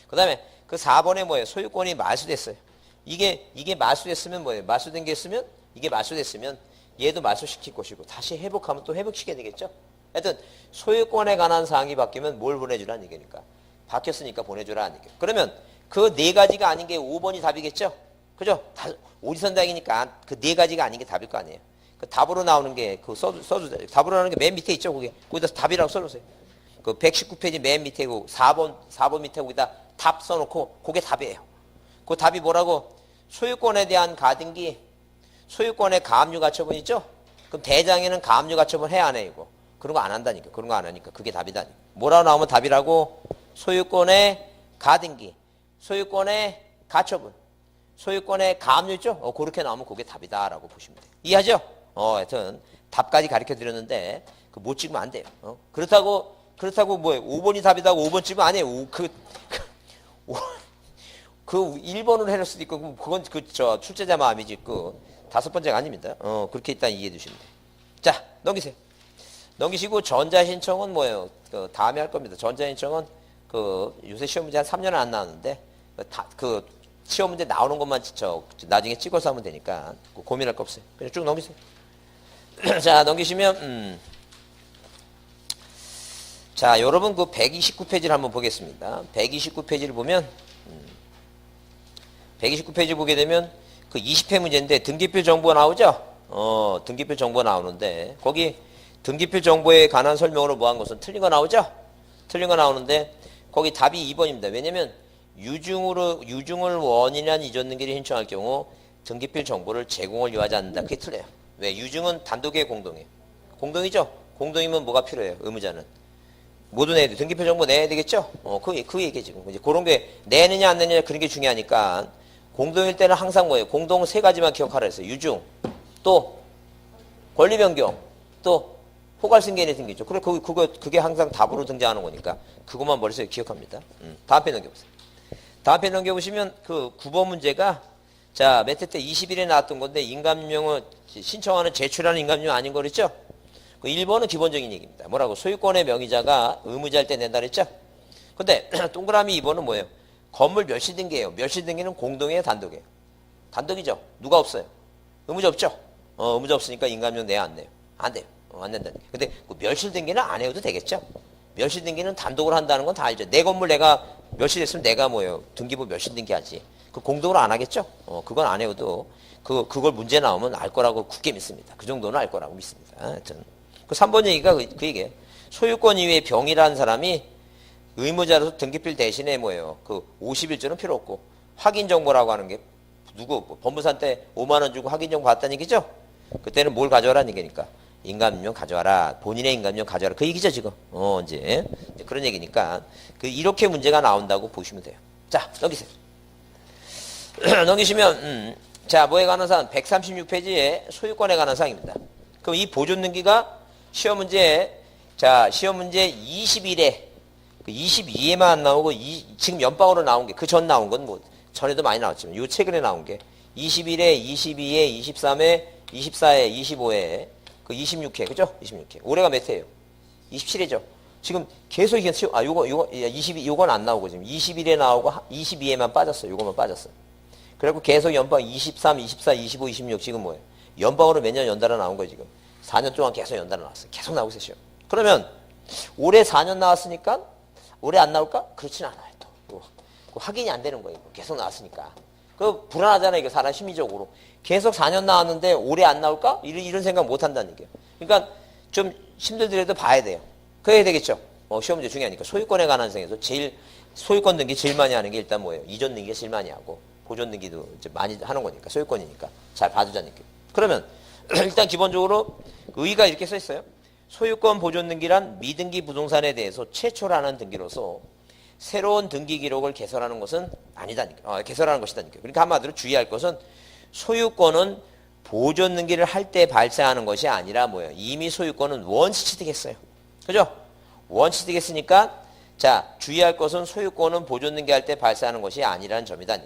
Speaker 1: 그다음에 그 4번에 뭐예요? 소유권이 말소됐어요. 이게 말소됐으면 뭐예요? 말소된 게 있으면 이게 말소됐으면 얘도 말소시킬 것이고 다시 회복하면 또 회복시켜야 되겠죠? 하여튼 소유권에 관한 사항이 바뀌면 뭘 보내주라는 얘기니까. 바뀌었으니까 보내주라는 얘기. 그러면 그 네 가지가 아닌 게 5번이 답이겠죠? 그죠? 오지선당이니까 그 네 가지가 아닌 게 답일 거 아니에요. 그 답으로 나오는 게 그 써주세요. 답으로 나오는 게 맨 밑에 있죠, 그게. 거기다 답이라고 써주세요. 그 119페이지 맨 밑에 그 4번 밑에 거기다 답 써놓고 그게 답이에요. 그 답이 뭐라고? 소유권에 대한 가등기, 소유권의 가압류 가처분 있죠? 그럼 대장에는 가압류 가처분 해야 안 해, 이거. 그런 거 안 한다니까. 그런 거 안 하니까. 그게 답이다니까. 뭐라고 나오면 답이라고? 소유권의 가등기, 소유권의 가처분, 소유권의 가압류 있죠? 그렇게 나오면 그게 답이다라고 보시면 돼요. 이해하죠? 하여튼 답까지 가르쳐 드렸는데 못 찍으면 안 돼요. 그렇다고 뭐예요? 5번이 답이다고 5번 찍으면 안 해요. 그 1번으로 해낼 수도 있고 그건 출제자 마음이지 그 5번째가 아닙니다. 그렇게 일단 이해해 주시면 돼요. 자, 넘기세요. 넘기시고 전자신청은 뭐예요? 그 다음에 할 겁니다. 전자신청은 그 요새 시험 문제 한 3년은 안 나왔는데 그 시험 문제 나오는 것만 나중에 찍어서 하면 되니까 고민할 거 없어요. 그냥 쭉 넘기세요. 자, 넘기시면 자, 여러분 그 129페이지를 한번 보겠습니다. 129페이지를 보면 129페이지 보게 되면 그 20회 문제인데 등기필 정보가 나오죠? 등기필 정보가 나오는데 거기 등기필 정보에 관한 설명으로 뭐한 것은 틀린 거 나오죠? 틀린 거 나오는데 거기 답이 2번입니다. 왜냐면 유증을 원인한 이전 등기를 신청할 경우 등기필 정보를 제공을 요하지 않는다. 그게 틀려요. 왜? 유증은 단독의 공동이에요. 공동이죠? 공동이면 뭐가 필요해요? 의무자는. 모두 내야 돼. 등기표 정보 내야 되겠죠? 그 얘기 지금. 이제 그런 게 내느냐 안 내느냐 그런 게 중요하니까 공동일 때는 항상 뭐예요? 공동 세 가지만 기억하라 했어요. 유증, 또 권리 변경, 또 포괄 승계인의 등기죠. 그래, 그게 항상 답으로 등장하는 거니까 그것만 머릿속에 기억합니다. 다음 페이지 넘겨보세요. 다음 페이지 넘겨보시면 그 9번 문제가 자, 몇 회 때 20일에 나왔던 건데 인감명을 신청하는 제출하는 인감명 아닌 거 그랬죠? 그 1번은 기본적인 얘기입니다. 뭐라고? 소유권의 명의자가 의무자일 때 낸다 그랬죠? 근데 동그라미 2번은 뭐예요? 건물 멸실 등기예요. 멸실 등기는 공동이에요, 단독이에요? 단독이죠. 누가 없어요? 의무자 없죠? 의무자 없으니까 인감명 내야 안 내요? 안 돼요. 안 낸다. 근데 그 멸실 등기는 안 해도 되겠죠? 멸실 등기는 단독으로 한다는 건 다 알죠. 내 건물 내가 멸실했으면 내가 뭐예요? 등기부 멸실 등기하지. 그 공동으로 안 하겠죠? 그건 안 해도 그걸 문제 나오면 알 거라고 굳게 믿습니다. 그 정도는 알 거라고 믿습니다. 하여튼 그 3번 얘기가 그 얘기예요. 소유권 이외에 병이라는 사람이 의무자로서 등기필 대신에 뭐예요? 그 51조는 필요 없고 확인 정보라고 하는 게 누구 법무사 때 5만 원 주고 확인 정보 받았다는 얘기죠? 그때는 뭘 가져와라는 얘기니까 인감명 가져와라. 본인의 인감명 가져와라. 그 얘기죠 지금. 이제 그런 얘기니까 이렇게 문제가 나온다고 보시면 돼요. 자 넘기세요. 넘기시면 자 뭐에 관한 사항 136페이지에 소유권에 관한 사항입니다. 그럼 이 보존 등기가 시험 문제 20일에 22에만 안 나오고 지금 연방으로 나온 게 그 전 나온 건 뭐 전에도 많이 나왔지만 요 최근에 나온 게 21회, 22회, 23회, 24회, 25회, 그 26회 그죠? 26회. 올해가 몇 회예요? 27회죠. 지금 계속 이게 요건 안 나오고 지금 21회 나오고 22회만 빠졌어요. 요거만 빠졌어요. 그래갖고 계속 연방 23, 24, 25, 26 지금 뭐예요? 연방으로 몇 년 연달아 나온 거예요 지금. 4년 동안 계속 연달아 나왔어요. 계속 나오고 있어요. 그러면 올해 4년 나왔으니까 올해 안 나올까? 그렇진 않아요. 또 확인이 안 되는 거예요. 계속 나왔으니까. 그 불안하잖아요. 이거 사람 심리적으로. 계속 4년 나왔는데 올해 안 나올까? 이런 생각 못 한다는 얘기예요. 그러니까 좀 힘들더라도 봐야 돼요. 그래야 되겠죠. 시험 문제 중요하니까. 소유권에 관한 생에서 제일 소유권 등기 제일 많이 하는 게 일단 뭐예요? 이전 등기가 제일 많이 하고 보존 등기도 이제 많이 하는 거니까 소유권이니까 잘 봐주자는 얘기예요. 그러면 일단 기본적으로 의의가 이렇게 써 있어요. 소유권 보존 등기란 미등기 부동산에 대해서 최초라는 등기로서 새로운 등기 기록을 개설하는 것은 아니다니까. 개설하는 것이다니까. 그러니까 한마디로 주의할 것은 소유권은 보존 등기를 할 때 발생하는 것이 아니라 뭐예요? 이미 소유권은 원시 취득했어요. 그죠? 원시 취득했으니까 자 주의할 것은 소유권은 보존 등기할 때 발생하는 것이 아니라는 점이다.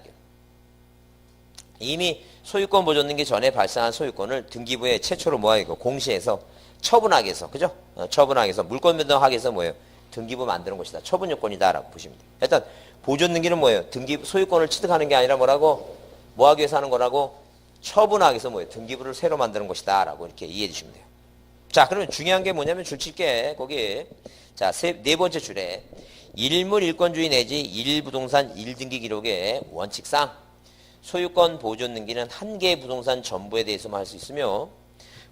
Speaker 1: 이미 소유권 보존 등기 전에 발생한 소유권을 등기부에 최초로 뭐하고 공시해서 처분하게 해서 그죠? 처분하게 해서 물권 변동하게 해서 뭐예요? 등기부 만드는 것이다. 처분 요건이다라고 보시면 돼요. 일단 보존 등기는 뭐예요? 소유권을 취득하는 게 아니라 뭐라고? 뭐 하기 위해서 하는 거라고? 처분하기 위해서 뭐예요? 등기부를 새로 만드는 것이다라고 이렇게 이해해 주시면 돼요. 자, 그러면 중요한 게 뭐냐면 줄칠게 거기 자, 네 번째 줄에 일물 일권주의 내지 일부동산 일등기 기록의 원칙상 소유권 보존 등기는 한 개의 부동산 전부에 대해서만 할 수 있으며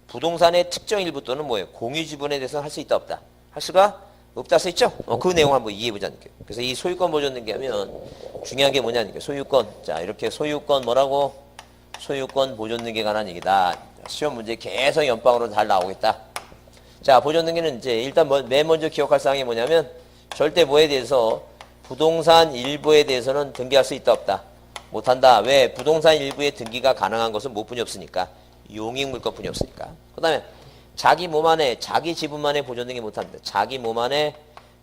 Speaker 1: 부동산의 특정 일부 또는 뭐예요? 공유 지분에 대해서 할 수 있다 없다? 할 수가 없다 써 있죠? 그 내용 한번 이해해 보자는 거예요. 그래서 이 소유권 보존 등기 하면 중요한 게 뭐냐는 거예요. 소유권. 자, 이렇게 소유권 뭐라고? 소유권 보존 등기에 관한 얘기다. 시험 문제 계속 연방으로 잘 나오겠다. 자, 보존 등기는 이제 일단 맨 먼저 기억할 사항이 뭐냐면 절대 뭐에 대해서 부동산 일부에 대해서는 등기할 수 있다 없다? 못한다. 왜? 부동산 일부의 등기가 가능한 것은 뭐뿐이 없으니까. 용익물권뿐이 없으니까. 그 다음에 자기 몸 안에 자기 지분만의 보존 등기 못합니다. 자기 몸 안에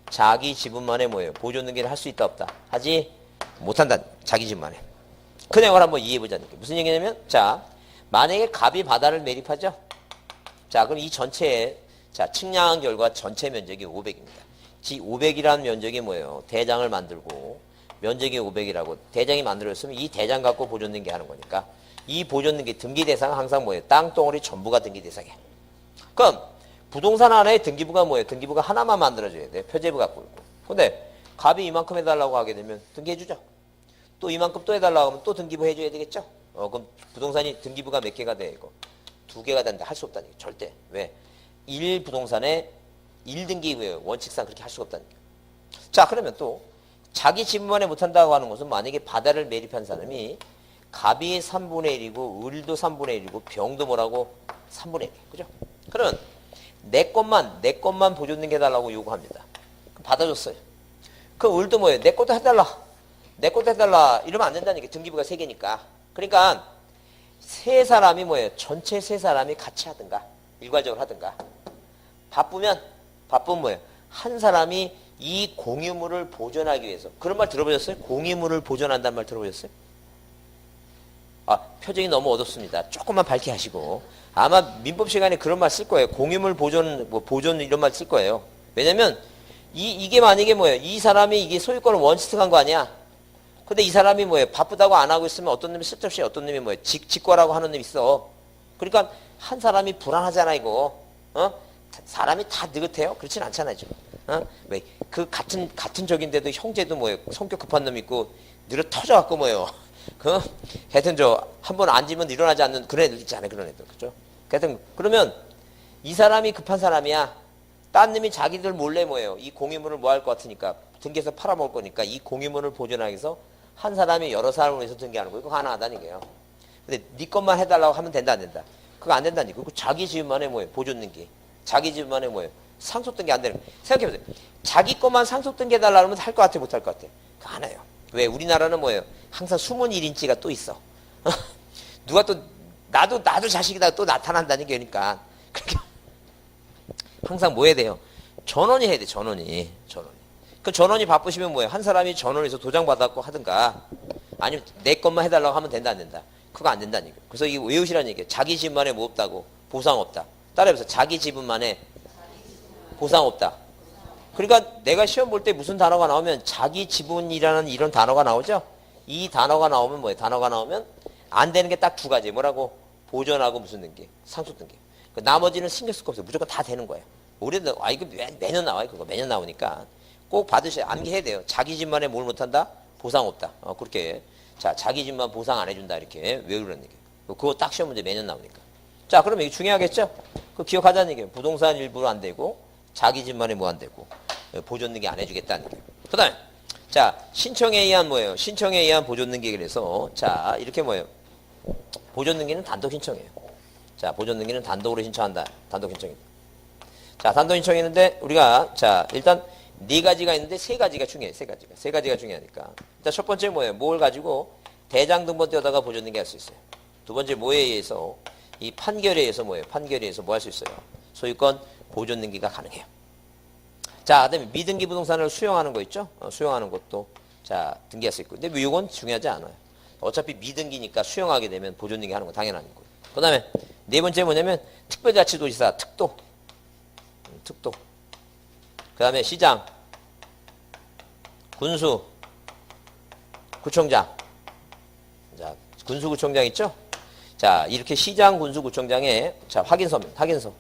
Speaker 1: 자기 지분만의 뭐예요? 보존 등기를 할 수 있다 없다? 하지 못한다. 자기 지분만에. 그 내용을 한번 이해해보자는 게 무슨 얘기냐면 자 만약에 갑이 바다를 매립하죠. 자 그럼 이 전체에 자 측량한 결과 전체 면적이 500입니다. 지 500이라는 면적이 뭐예요? 대장을 만들고 면적이 500이라고 대장이 만들어졌으면 이 대장 갖고 보존 등기 하는 거니까 이 보존 등기 등기 대상은 항상 뭐예요? 땅덩어리 전부가 등기 대상이야. 그럼 부동산 안에 등기부가 뭐예요? 등기부가 하나만 만들어줘야 돼. 표제부 갖고 있고. 근데 갑이 이만큼 해달라고 하게 되면 등기해주죠. 또 이만큼 또 해달라고 하면 또 등기부 해줘야 되겠죠. 그럼 부동산이 등기부가 몇 개가 돼? 이거 2개가 된다. 할 수 없다는 게 절대. 왜? 1부동산에 1등기부예요. 원칙상 그렇게 할 수가 없다는 게. 자 그러면 또 자기 지분만에 못한다고 하는 것은 만약에 바다를 매립한 사람이 갑이 3분의 1이고 을도 3분의 1이고 병도 뭐라고 3분의 1. 그죠? 그러면 내 것만 보존 등기해달라고 요구합니다. 받아줬어요. 그 을도 뭐예요? 내 것도 해달라. 내 것도 해달라. 이러면 안 된다니까. 등기부가 3개니까. 그러니까 세 사람이 뭐예요? 전체 세 사람이 같이 하든가 일괄적으로 하든가. 바쁘면 뭐예요? 한 사람이 이 공유물을 보존하기 위해서. 그런 말 들어보셨어요? 공유물을 보존한다는 말 들어보셨어요? 아, 표정이 너무 어둡습니다. 조금만 밝게 하시고. 아마 민법 시간에 그런 말 쓸 거예요. 공유물 보존, 보존 이런 말 쓸 거예요. 왜냐면 이게 만약에 뭐예요? 이 사람이 이게 소유권을 원칙한 거 아니야? 근데 이 사람이 뭐예요? 바쁘다고 안 하고 있으면 어떤 놈이 쓸데없이 어떤 놈이 뭐예요? 직거라고 하는 놈이 있어. 그러니까 한 사람이 불안하잖아, 이거. 사람이 다 느긋해요? 그렇진 않잖아요, 지금. 왜? 그 같은 적인데도 형제도 뭐예요? 성격 급한 놈 있고, 느려 터져갖고 뭐예요? 하여튼 한 번 앉으면 일어나지 않는 그런 애들 있잖아요, 그런 애들. 그죠? 하여튼, 그러면 이 사람이 급한 사람이야. 딴 놈이 자기들 몰래 뭐예요? 이 공유물을 뭐 할 것 같으니까, 등기해서 팔아먹을 거니까 이 공유물을 보존하기 위해서 한 사람이 여러 사람을 위해서 등기하는 거예요. 그거 가능하다는 얘기예요. 근데 네 것만 해달라고 하면 된다, 안 된다? 그거 안 된다는 얘기예요. 자기 집만에 뭐예요? 보존 등기. 자기 집만에 뭐예요? 상속 등기 안 되는 거예요. 생각해보세요. 자기 것만 상속 등기 해달라고 하면 할 것 같아, 못 할 것 같아? 그거 안 해요. 왜? 우리나라는 뭐예요? 항상 숨은 1인치가 또 있어. 누가 또, 나도 자식이다 또 나타난다는 게 그러니까. 그렇게 항상 뭐 해야 돼요? 전원이 해야 돼, 전원이. 그 전원이 바쁘시면 뭐예요? 한 사람이 전원에서 도장 받았고 하든가, 아니면 내 것만 해달라고 하면 된다, 안 된다? 그거 안 된다는 얘기예요. 그래서 이거 외우시라는 얘기예요. 자기 집만에 뭐 없다고? 보상 없다. 따라해보세요. 자기 지분만에 보상 없다. 그러니까 내가 시험 볼 때 무슨 단어가 나오면 자기 지분이라는 이런 단어가 나오죠? 이 단어가 나오면 뭐예요? 단어가 나오면 안 되는 게 딱 두 가지. 뭐라고? 보존하고 무슨 등기? 상속 등기. 그 나머지는 신경 쓸 거 없어요. 무조건 다 되는 거예요. 우리도 이거 매년 나와요. 그거 매년 나오니까 꼭 받으셔야 암기해야 돼요. 자기 집만에 뭘 못한다? 보상 없다. 그렇게 자 자기 집만 보상 안 해준다 이렇게 외우라는 얘기예요. 그거 딱 시험 문제 매년 나오니까. 자 그러면 이게 중요하겠죠? 그 기억하자는 얘기예요. 부동산 일부로 안 되고 자기 집만에 뭐 안 되고 보존 등기 안 해주겠다는 얘기예요. 그다음에 자 신청에 의한 뭐예요? 신청에 의한 보존 등기. 그래서 자 이렇게 뭐예요? 보존 등기는 단독 신청이에요. 자 보존 등기는 단독으로 신청한다. 단독 신청입니다. 자 단독 신청했는데 우리가 자 일단 네 가지가 있는데 세 가지가 중요해요. 세 가지가 중요하니까. 일단 첫 번째 뭐예요? 뭘 가지고 대장 등본 떼어다가 보존 등기 할 수 있어요. 두 번째 뭐에 의해서 이 판결에 의해서 뭐예요? 판결에 의해서 뭐 할 수 있어요? 소유권 보존 등기가 가능해요. 자, 그다음에 미등기 부동산을 수용하는 거 있죠? 수용하는 것도 자 등기할 수 있고. 근데 이건 중요하지 않아요. 어차피 미등기니까 수용하게 되면 보존 등기 하는 거 당연한 거고. 그다음에 네 번째 뭐냐면 특별자치도지사 특도. 그다음에 시장, 군수, 구청장. 자, 군수구청장 있죠? 자, 이렇게 시장, 군수, 구청장의 자 확인서입니다. 확인서.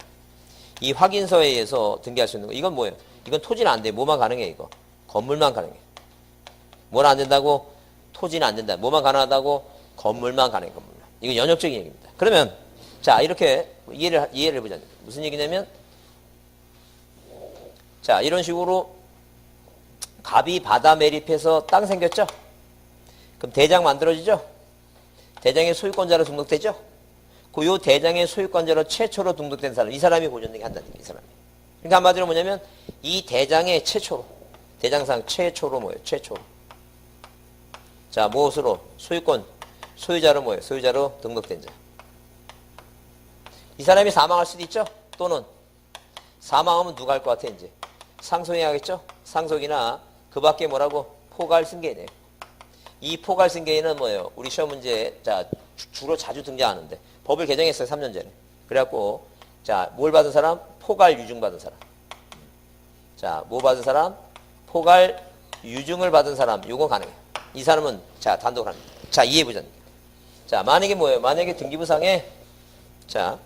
Speaker 1: 이 확인서에 의해서 등기할 수 있는 거. 이건 뭐예요? 이건 토지는 안 돼. 뭐만 가능해 이거? 건물만 가능해. 뭐는 안 된다고? 토지는 안 된다. 뭐만 가능하다고? 건물만 가능해. 건물만. 이건 연역적인 얘기입니다. 그러면 자 이렇게 이해를 해보자. 무슨 얘기냐면 자 이런 식으로 갑이 바다 매립해서 땅 생겼죠? 그럼 대장 만들어지죠? 대장의 소유권자로 등록되죠? 그 요 대장의 소유권자로 최초로 등록된 사람, 이 사람이 보존등기 한다는 얘기, 이 사람이. 그러니까 한마디로 뭐냐면 이 대장의 최초로, 대장상 최초로 뭐예요? 최초로. 자, 무엇으로? 소유권, 소유자로 뭐예요? 소유자로 등록된 자. 이 사람이 사망할 수도 있죠? 또는 사망하면 누가 할 것 같아, 이제? 상속해야겠죠? 상속이나 그 밖에 뭐라고? 포괄승계네. 이 포괄승계는 뭐예요? 우리 시험 문제, 자, 주로 자주 등장하는데. 법을 개정했어요, 3년 전에. 그래갖고, 자, 뭘 받은 사람? 포괄 유증 받은 사람. 자, 뭐 받은 사람? 포괄 유증을 받은 사람. 요거 가능해요. 이 사람은, 자, 단독을 합니다. 자, 이해해보자. 자, 만약에 뭐예요? 만약에 등기부상에, 자,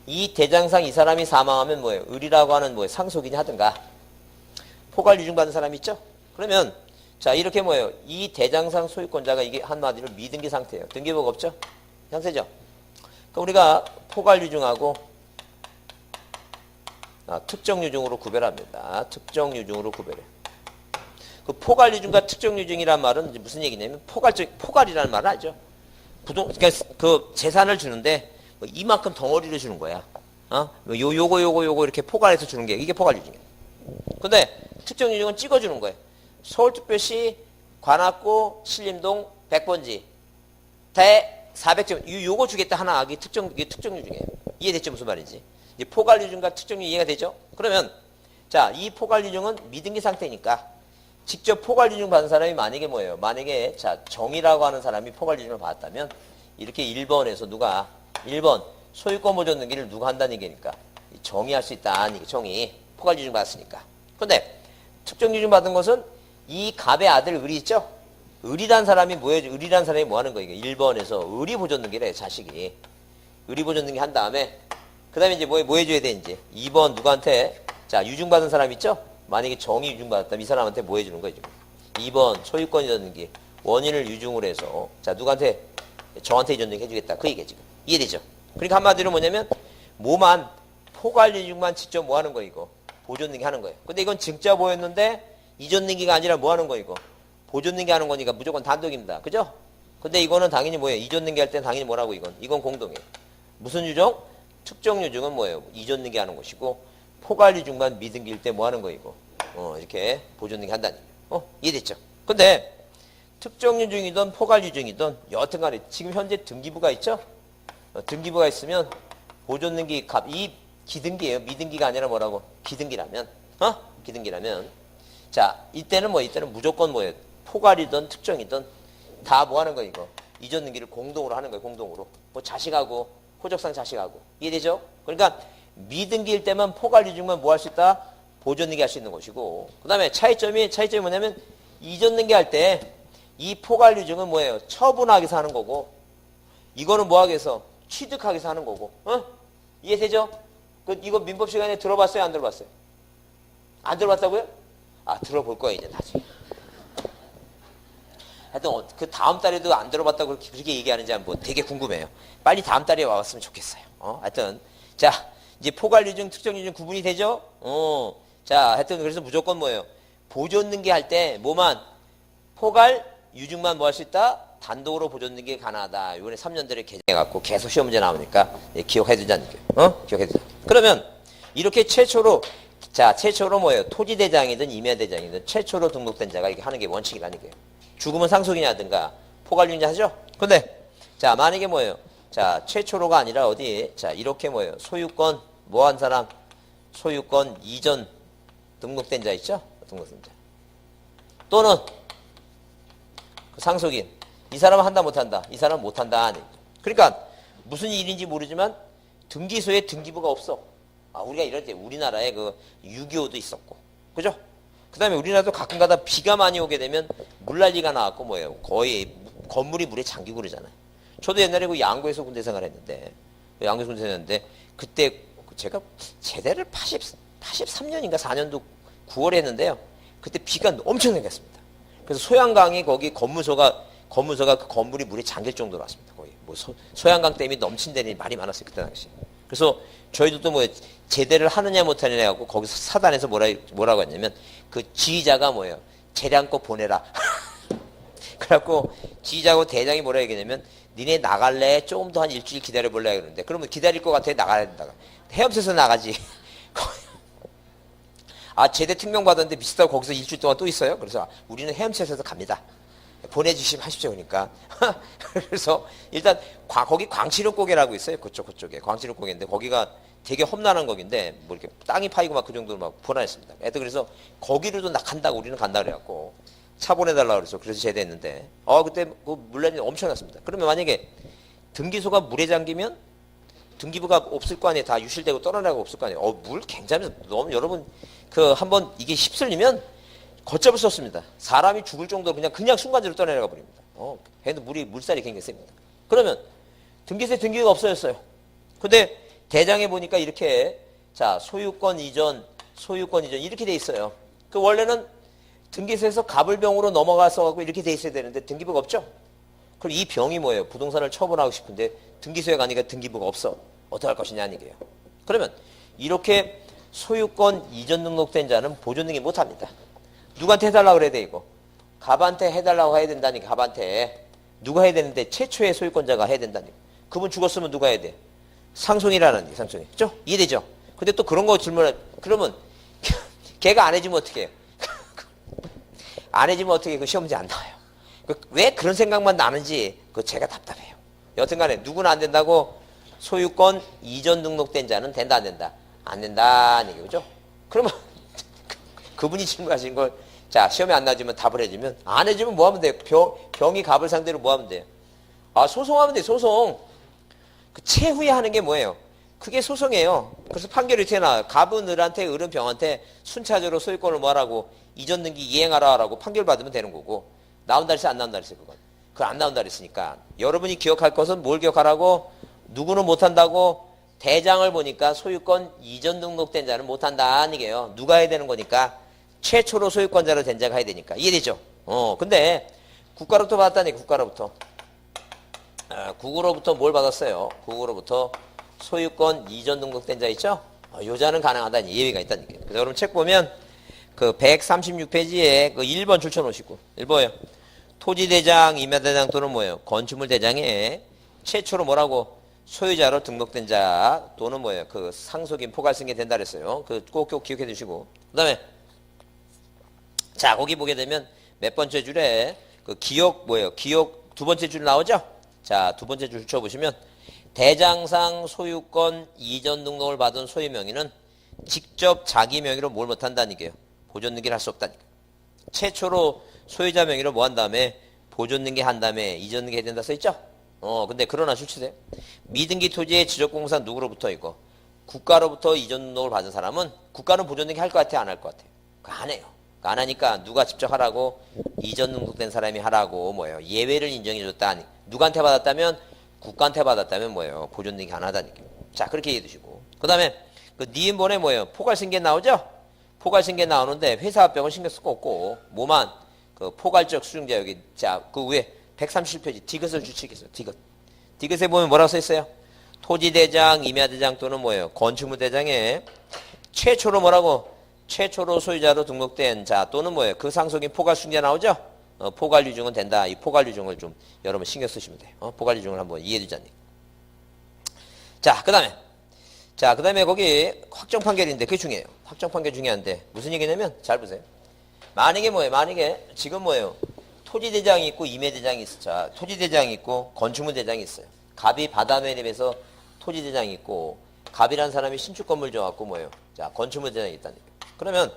Speaker 1: 이 대장상 이 사람이 사망하면 뭐예요? 을이라고 하는 뭐예요? 상속인이 하든가. 포괄 유증 받은 사람 있죠? 그러면, 자, 이렇게 뭐예요? 이 대장상 소유권자가 이게 한마디로 미등기 상태예요. 등기부가 없죠? 형세죠? 그러니까 우리가 포괄 유증하고 특정 유증으로 구별합니다. 특정 유증으로 구별해. 그 포괄유증과 특정유증이란 말은 이제 무슨 얘기냐면 포괄이라는 말을 알죠. 그러니까 그 재산을 주는데 뭐 이만큼 덩어리를 주는 거야. 요거 이렇게 포괄해서 주는 게 이게 포괄유증이야. 근데 특정유증은 찍어주는 거예요. 서울특별시 관악구 신림동 100번지 대 400점 요거 주겠다 하나 이게 특정유증이에요. 이해됐죠? 무슨 말인지. 이제 포괄유증과 특정유증 이해가 되죠? 그러면 자, 이 포괄유증은 미등기 상태니까 직접 포괄유증 받은 사람이 만약에 뭐예요? 만약에 자, 정이라고 하는 사람이 포괄유증을 받았다면 이렇게 1번에서 누가 1번 소유권 보존 등기를 누가 한다는 얘기니까 정이 할 수 있다. 정이 포괄유증 받았으니까. 근데 특정유증 받은 것은 이 갑의 아들 을이 있죠? 을이란 사람이 뭐예요? 을이란 사람이 뭐 하는 거예요? 1번에서 을이 보존 등기래, 자식이. 을이 보존 등기 한 다음에 그 다음에 이제 뭐 해줘야 돼, 이제. 2번 누구한테? 자, 유증받은 사람 있죠? 만약에 정이 유증받았다면 이 사람한테 뭐 해주는 거예요, 지금? 2번 소유권 이전 등기. 원인을 유증을 해서. 자, 누구한테? 저한테 이전 등기 해주겠다. 그 얘기야, 지금. 이해되죠? 그러니까 한마디로 뭐냐면, 뭐만, 포괄유증만 직접 뭐 하는 거, 이거? 보존 등기 하는 거예요. 근데 이건 증자 보였는데, 이전 등기가 아니라 뭐 하는 거, 이거? 보존 등기 하는 거니까 무조건 단독입니다. 그죠? 근데 이거는 당연히 뭐예요? 이전 등기 할 때는 당연히 뭐라고, 이건 공동이에요. 무슨 유증? 특정 유증은 뭐예요? 이전 등기 하는 것이고, 포괄유증만 미등기일 때 뭐 하는 거, 이거? 이렇게 보존 등기 한다는 얘기예요. 이해됐죠? 근데, 특정 유증이든 포괄유증이든 여하튼 간에 지금 현재 등기부가 있죠? 등기부가 있으면 보존 등기 값, 이 기등기예요. 미등기가 아니라 뭐라고? 기등기라면, 기등기라면. 자, 이때는 무조건 뭐예요? 포괄이든 특정이든 다 뭐 하는 거, 이거? 이전 등기를 공동으로 하는 거예요, 공동으로. 뭐 자식하고, 호적상 자식하고. 이해되죠? 그러니까 미등기일 때만 포괄유증만 뭐 할 수 있다? 보존 등기 할 수 있는 것이고. 그 다음에 차이점이 뭐냐면 이전 등기 할 때 이 포괄유증은 뭐예요? 처분하기 위해서 하는 거고, 이거는 뭐 하기 위해서? 취득하기 위해서 하는 거고. 이해되죠? 이거 민법 시간에 들어봤어요? 안 들어봤어요? 안 들어봤다고요? 들어볼 거예요, 이제 나중에. 하여튼, 그 다음 달에도 안 들어봤다고 그렇게 얘기하는지 뭐 되게 궁금해요. 빨리 다음 달에 와봤으면 좋겠어요. 하여튼, 자, 이제 포괄유증, 특정유증 구분이 되죠? 자, 하여튼, 그래서 무조건 뭐예요? 보존 등기 할 때, 뭐만, 포괄유증만 뭐 할 수 있다? 단독으로 보존 등기 가능하다. 이번에 3년들에 개정해갖고 계속 시험 문제 나오니까 기억해두자는 얘기예요. 기억해두자. 그러면, 이렇게 최초로 뭐예요? 토지대장이든 임야대장이든 최초로 등록된 자가 이게 하는 게 원칙이라는 거예요. 죽으면 상속이냐든가 포괄유증자 하죠? 근데, 자, 만약에 뭐예요? 자, 최초로가 아니라 어디? 자, 이렇게 뭐예요? 소유권, 뭐 한 사람? 소유권 이전 등록된 자 있죠? 등록된 자. 또는, 상속인. 이 사람은 한다, 못한다? 이 사람은 못한다. 그러니까, 무슨 일인지 모르지만, 등기소에 등기부가 없어. 우리가 이럴 때 우리나라에 그 6.25도 있었고, 그죠? 그 다음에 우리나라도 가끔 가다 비가 많이 오게 되면 물난리가 나왔고 뭐예요? 거의 건물이 물에 잠기고 그러잖아요. 저도 옛날에 그 양구에서 군대 생활했는데, 양구에서 군대 생활했는데, 그때 제가 제대를 83년인가 4년도 9월에 했는데요. 그때 비가 엄청나게 왔습니다. 그래서 소양강이 거기 건무소가 그 건물이 물에 잠길 정도로 왔습니다. 거의 뭐 소양강 댐이 넘친다는 말이 많았어요. 그때 당시. 그래서 저희도 또 뭐 제대를 하느냐 못하느냐 해갖고 거기서 사단에서 뭐라고 했냐면 그 지휘자가 뭐예요? 재량껏 보내라. 그래갖고 지휘자하고 대장이 뭐라 얘기했냐면 니네 나갈래? 조금 더 한 일주일 기다려볼래? 그러는데 그러면 기다릴 것 같아? 나가야 된다. 헤엄쳐서 나가지. 제대 특명 받았는데 미치다고 거기서 일주일 동안 또 있어요? 그래서 우리는 헤엄쳐서 갑니다. 보내주시면 하십시오. 그러니까. 그래서 일단 거기 광치룡고개라고 있어요. 그쪽에. 광치룡고개인데 거기가 되게 험난한 거긴데 뭐 이렇게 땅이 파이고 막 그 정도로 막 고난했습니다. 애들 그래서 거기로도 간다고 우리는 간다 그래갖고 차 보내달라고 그래서 제대했는데 그때 그 물난리 엄청났습니다. 그러면 만약에 등기소가 물에 잠기면 등기부가 없을 거 아니에요. 다 유실되고 떠나가고 없을 거 아니에요. 물 굉장히 너무 여러분 한번 이게 휩쓸리면 걷잡을 수 없습니다. 사람이 죽을 정도로 그냥 순간적으로 떠내려가 버립니다. 걔도 물살이 굉장히 셉니다. 그러면 등기소에 등기가 없어졌어요. 근데 대장에 보니까 이렇게 소유권 이전 이렇게 돼 있어요. 그 원래는 등기소에서 갑을병으로 넘어가서 갖고 이렇게 돼 있어야 되는데 등기부가 없죠. 그럼 이 병이 뭐예요? 부동산을 처분하고 싶은데 등기소에 가니까 등기부가 없어. 어떡할 것이냐 이게요. 그러면 이렇게 소유권 이전 등록된 자는 보존 등기 못 합니다. 누구한테 해달라고 그래야 돼, 이거? 갑한테 해달라고 해야 된다니까, 갑한테. 누가 해야 되는데, 최초의 소유권자가 해야 된다니까. 그분 죽었으면 누가 해야 돼? 상속이라는 게, 상속이. 그죠? 이해되죠? 근데 또 그런 거 질문해. 그러면, 걔가 안 해주면 어떻게 해요? 안 해주면 어떻게 해? 그 시험 문제 안 나와요. 왜 그런 생각만 나는지, 그거 제가 답답해요. 여튼 간에, 누구는 안 된다고? 소유권 이전 등록된 자는 된다, 안 된다? 안 된다는 얘기죠? 그러면, 그분이 질문하신 걸, 자, 시험에 안 나지면 답을 해주면, 안 해주면 뭐 하면 돼요? 병이 갑을 상대로 뭐 하면 돼요? 아, 소송하면 돼요, 소송. 그 채후에 하는 게 뭐예요? 그게 소송이에요. 그래서 판결이 어떻게 나와요? 갑은 을한테, 을은 병한테 순차적으로 소유권을 뭐 하라고, 이전 등기 이행하라 라고 판결 받으면 되는 거고, 나온다 그랬어요, 안 나온다 그랬어요, 그건? 그건 안 나온다 그랬으니까. 여러분이 기억할 것은 뭘 기억하라고? 누구는 못한다고? 대장을 보니까 소유권 이전 등록된 자는 못한다는 얘기예요. 누가 해야 되는 거니까? 최초로 소유권자로 된 자가 해야 되니까. 이해되죠? 근데 국가로부터 받았다니, 국가로부터. 국으로부터 뭘 받았어요? 국으로부터 소유권 이전 등록된 자 있죠? 요자는 가능하다니, 예외가 있다는 얘기예요. 그래서 여러분 책 보면 그 136페이지에 그 1번 줄쳐놓으시고 1번이요. 토지대장, 임야대장 또는 뭐예요? 건축물대장에 최초로 뭐라고? 소유자로 등록된 자 또는 뭐예요? 그 상속인 포괄승계 된다 그랬어요. 그 꼭 기억해 두시고. 그 다음에 자, 거기 보게 되면 몇 번째 줄에 그 기억 뭐예요? 기억 두 번째 줄 나오죠? 자, 두 번째 줄 쳐보시면 대장상 소유권 이전 등록을 받은 소유 명의는 직접 자기 명의로 뭘 못한다는 얘기예요. 보존 등기를 할 수 없다니까. 최초로 소유자 명의로 뭐 한 다음에 보존 등기 한 다음에 이전 등기 해야 된다 써있죠? 근데 그러나 출치돼. 미등기 토지의 지적공사 누구로부터 이거? 국가로부터 이전 등록을 받은 사람은 국가는 보존 등기 할 것 같아요? 안 할 것 같아요? 그거 안 해요. 안 하니까 누가 직접 하라고? 이전 등록된 사람이 하라고 뭐예요? 예외를 인정해줬다. 누구한테 받았다면? 국가한테 받았다면 뭐예요? 보존 등기 안 하다니까. 자, 그렇게 이해해 두시고. 그 다음에 그 니은본에 뭐예요? 포괄승계 나오죠? 포괄승계 나오는데 회사합병은 신경 쓸 거 없고 뭐만 그 포괄적 수증자 여기 자, 그 위에 137페이지 디귿을 주치겠어요. 디귿. 디귿에 보면 뭐라고 써 있어요? 토지대장, 임야대장 또는 뭐예요? 건축물대장에 최초로 뭐라고? 최초로 소유자로 등록된 자 또는 뭐예요? 그 상속인 포괄승계 나오죠? 포괄유증은 된다. 이 포괄유증을 좀 여러분 신경 쓰시면 돼요. 포괄유증을 한번 이해해 두자니. 자, 그 다음에 거기 확정 판결인데 그게 중요해요. 확정 판결 중요한데 무슨 얘기냐면 잘 보세요. 만약에 뭐예요? 만약에 지금 뭐예요? 토지대장이 있고 임야대장이 있어. 자, 토지대장이 있고 건축물대장이 있어요. 갑이 바다 매립에서 토지대장이 있고 갑이라는 사람이 신축 건물 정하고 뭐예요? 자, 건축물대장이 있다니까. 그러면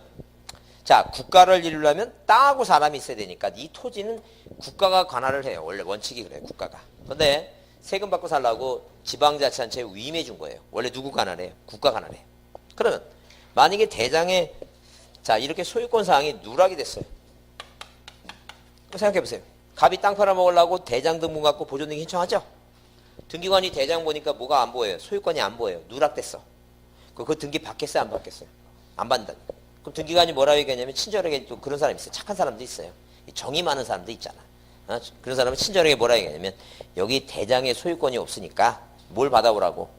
Speaker 1: 자, 국가를 이루려면 땅하고 사람이 있어야 되니까 이 토지는 국가가 관할을 해요. 원래 원칙이 그래요. 국가가. 근데 세금 받고 살라고 지방자치단체에 위임해 준 거예요. 원래 누구 관할해요? 국가 관할해요. 그러면 만약에 대장에 자, 이렇게 소유권 사항이 누락이 됐어요. 생각해 보세요. 갑이 땅 팔아먹으려고 대장 등본 갖고 보존 등기 신청하죠? 등기관이 대장 보니까 뭐가 안 보여요? 소유권이 안 보여요. 누락됐어. 그 등기 받겠어요? 안 받겠어요? 안 받는다. 그럼 등기관이 뭐라고 얘기하냐면 친절하게 또 그런 사람이 있어요. 착한 사람도 있어요. 정이 많은 사람도 있잖아. 그런 사람은 친절하게 뭐라고 얘기하냐면 여기 대장의 소유권이 없으니까 뭘 받아오라고?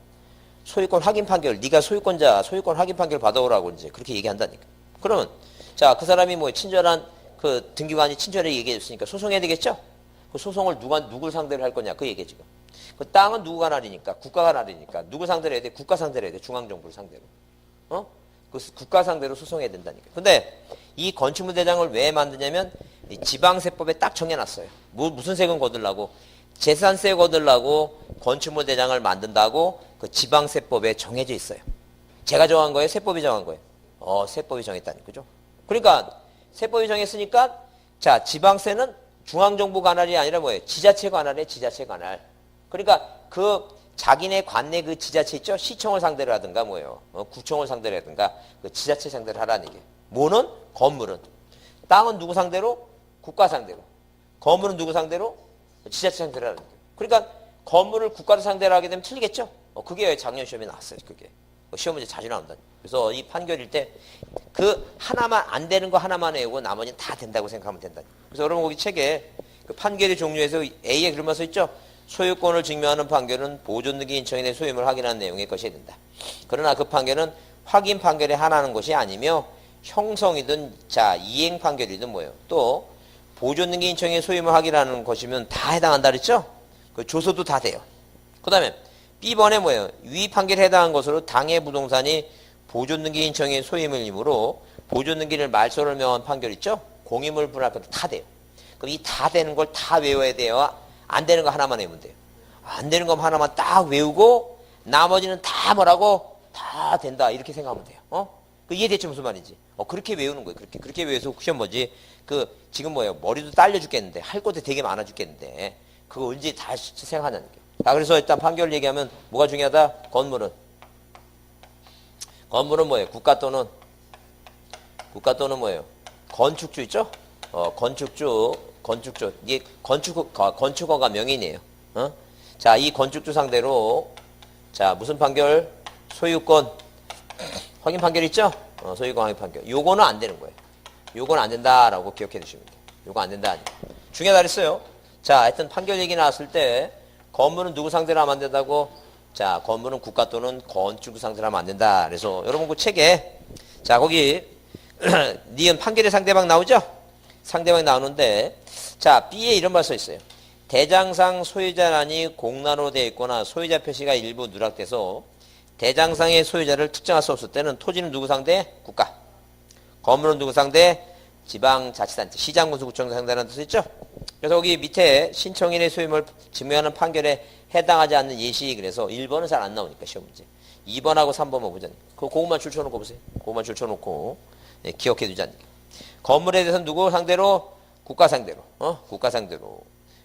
Speaker 1: 소유권 확인 판결. 네가 소유권자 소유권 확인 판결 받아오라고 이제 그렇게 얘기한다니까. 그러면 자, 그 사람이 뭐 친절한 그 등기관이 친절하게 얘기해 줬으니까 소송해야 되겠죠? 그 소송을 누굴 상대로 할 거냐 그 얘기해 지금. 그 땅은 누구 관할이니까 국가 관할이니까 누구 상대로 해야 돼? 국가 상대로 해야 돼. 중앙정부를 상대로. 그 국가 상대로 소송해야 된다니까. 근데 이 건축물대장을 왜 만드냐면 지방세법에 딱 정해놨어요. 무슨 세금 거둘라고? 재산세 거둘라고 건축물대장을 만든다고 그 지방세법에 정해져 있어요. 제가 정한 거예요? 세법이 정한 거예요? 세법이 정했다니, 그죠? 그러니까 세법이 정했으니까 자, 지방세는 중앙정부 관할이 아니라 뭐예요? 지자체 관할이에요, 지자체 관할. 그러니까 그 자기네 관내 그 지자체 있죠? 시청을 상대로 하든가 뭐예요? 구청을 상대로 하든가 그 지자체 상대로 하라는 얘기예요. 뭐는? 건물은. 땅은 누구 상대로? 국가 상대로. 건물은 누구 상대로? 지자체 상대로 하라는 얘기예요. 그러니까 건물을 국가로 상대로 하게 되면 틀리겠죠? 그게 작년 시험에 나왔어요. 그게. 시험 문제 자주 나온다. 그래서 이 판결일 때 그 하나만 안 되는 거 하나만 외우고 나머지는 다 된다고 생각하면 된다. 그래서 여러분 거기 책에 그 판결의 종류에서 A에 그런 써 있죠? 소유권을 증명하는 판결은 보존 등기 인청에 대해 소유임을 확인하는 내용의 것이 된다. 그러나 그 판결은 확인 판결에 한하는 것이 아니며 형성이든 자 이행 판결이든 뭐예요. 또 보존등기 인청의 소임을 확인하는 것이면 다 해당한다 그랬죠? 그 조서도 다 돼요. 그 다음에 B번에 뭐예요? 위 판결에 해당한 것으로 당해 부동산이 보존등기 인청의 소임을이므로 보존등기를 말소를 명한 판결 있죠? 공임을 분할 판결 다 돼요. 그럼 이 다 되는 걸 다 외워야 돼요? 안 되는 거 하나만 외우면 돼요. 안 되는 거 하나만 딱 외우고 나머지는 다 뭐라고? 다 된다 이렇게 생각하면 돼요. 그 이해됐지 무슨 말인지? 그렇게 외우는 거예요. 그렇게 외워서 시험 뭐지? 지금 뭐예요? 머리도 딸려 죽겠는데 할 것도 되게 많아 죽겠는데 그거 언제 다 생각하냐는 게. 자, 그래서 일단 판결 얘기하면 뭐가 중요하다? 건물은 뭐예요? 국가 또는 뭐예요? 건축주 있죠? 건축주. 이게 건축허가 명인이에요. 자, 이 건축주 상대로 자, 무슨 판결? 소유권 확인 판결 있죠? 소유권 확인 판결. 요거는 안 되는 거예요. 요거는 안 된다라고 기억해 두시면 돼요. 요거 안 된다. 중요하다 그랬어요. 자, 하여튼 판결 얘기 나왔을 때 건물은 누구 상대로 하면 안 된다고? 자, 건물은 국가 또는 건축 상대로 하면 안 된다. 그래서 여러분 그 책에 자, 거기 니은 판결의 상대방 나오죠? 상대방이 나오는데 자, B에 이런 말 써 있어요. 대장상 소유자란이 공란으로 되어 있거나 소유자 표시가 일부 누락돼서 대장상의 소유자를 특정할 수 없을 때는 토지는 누구 상대? 국가. 건물은 누구 상대? 지방자치단체, 시장군수구청 상대라는 뜻이 있죠? 그래서 거기 밑에 신청인의 소유물 증명하는 판결에 해당하지 않는 예시 그래서 1번은 잘 안 나오니까 시험 문제. 2번하고 3번만 보자니. 그거만 줄쳐놓고 보세요. 그거만 줄쳐놓고 네, 기억해 두자니. 건물에 대해서는 누구 상대로? 국가 상대로. 국가 상대로.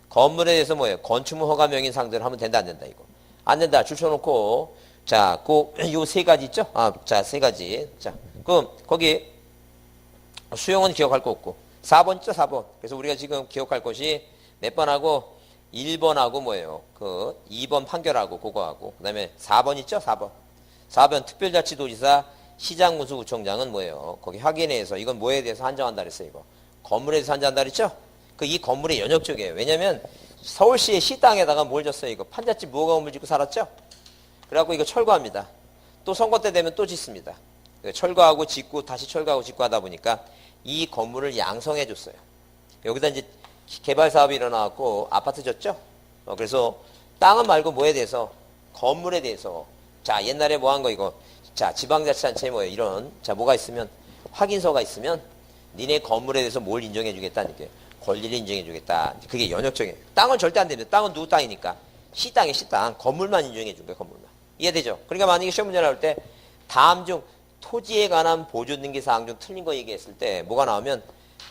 Speaker 1: 건물에 대해서 뭐예요? 건축물 허가 명인 상대로 하면 된다 안 된다 이거. 안 된다 줄쳐놓고 자, 요 세 가지 있죠? 자, 세 가지. 자, 그럼 거기 수용은 기억할 거 없고 4번 있죠? 4번. 그래서 우리가 지금 기억할 것이 몇 번하고 1번하고 뭐예요? 2번 판결하고 그거하고 그다음에 4번 있죠? 4번 특별자치도지사 시장군수구청장은 뭐예요? 거기 확인해서 이건 뭐에 대해서 한정한다 그랬어요, 이거. 건물에 대해서 한정한다 그랬죠? 이 건물의 연역적이에요. 왜냐면 서울시의 시 땅에다가 뭘 줬어요, 이거. 판잣집 무허가 건물 짓고 살았죠? 그래갖고 이거 철거합니다. 또 선거 때 되면 또 짓습니다. 철거하고 짓고 다시 철거하고 짓고 하다 보니까 이 건물을 양성해 줬어요. 여기다 이제 개발 사업이 일어나갖고 아파트 졌죠? 그래서 땅은 말고 뭐에 대해서? 건물에 대해서. 자, 옛날에 뭐 한 거 이거. 자, 지방자치단체 뭐예요? 이런. 자, 뭐가 있으면 확인서가 있으면 니네 건물에 대해서 뭘 인정해 주겠다는 게 권리를 인정해 주겠다. 그게 연역적이에요. 땅은 절대 안 됩니다. 땅은 누구 땅이니까. 시 땅에 시 땅. 건물만 인정해 준 거예요, 건물만. 이해되죠? 그러니까 만약에 시험 문제 나올 때 다음 중 토지에 관한 보존등기 사항 중 틀린 거 얘기했을 때 뭐가 나오면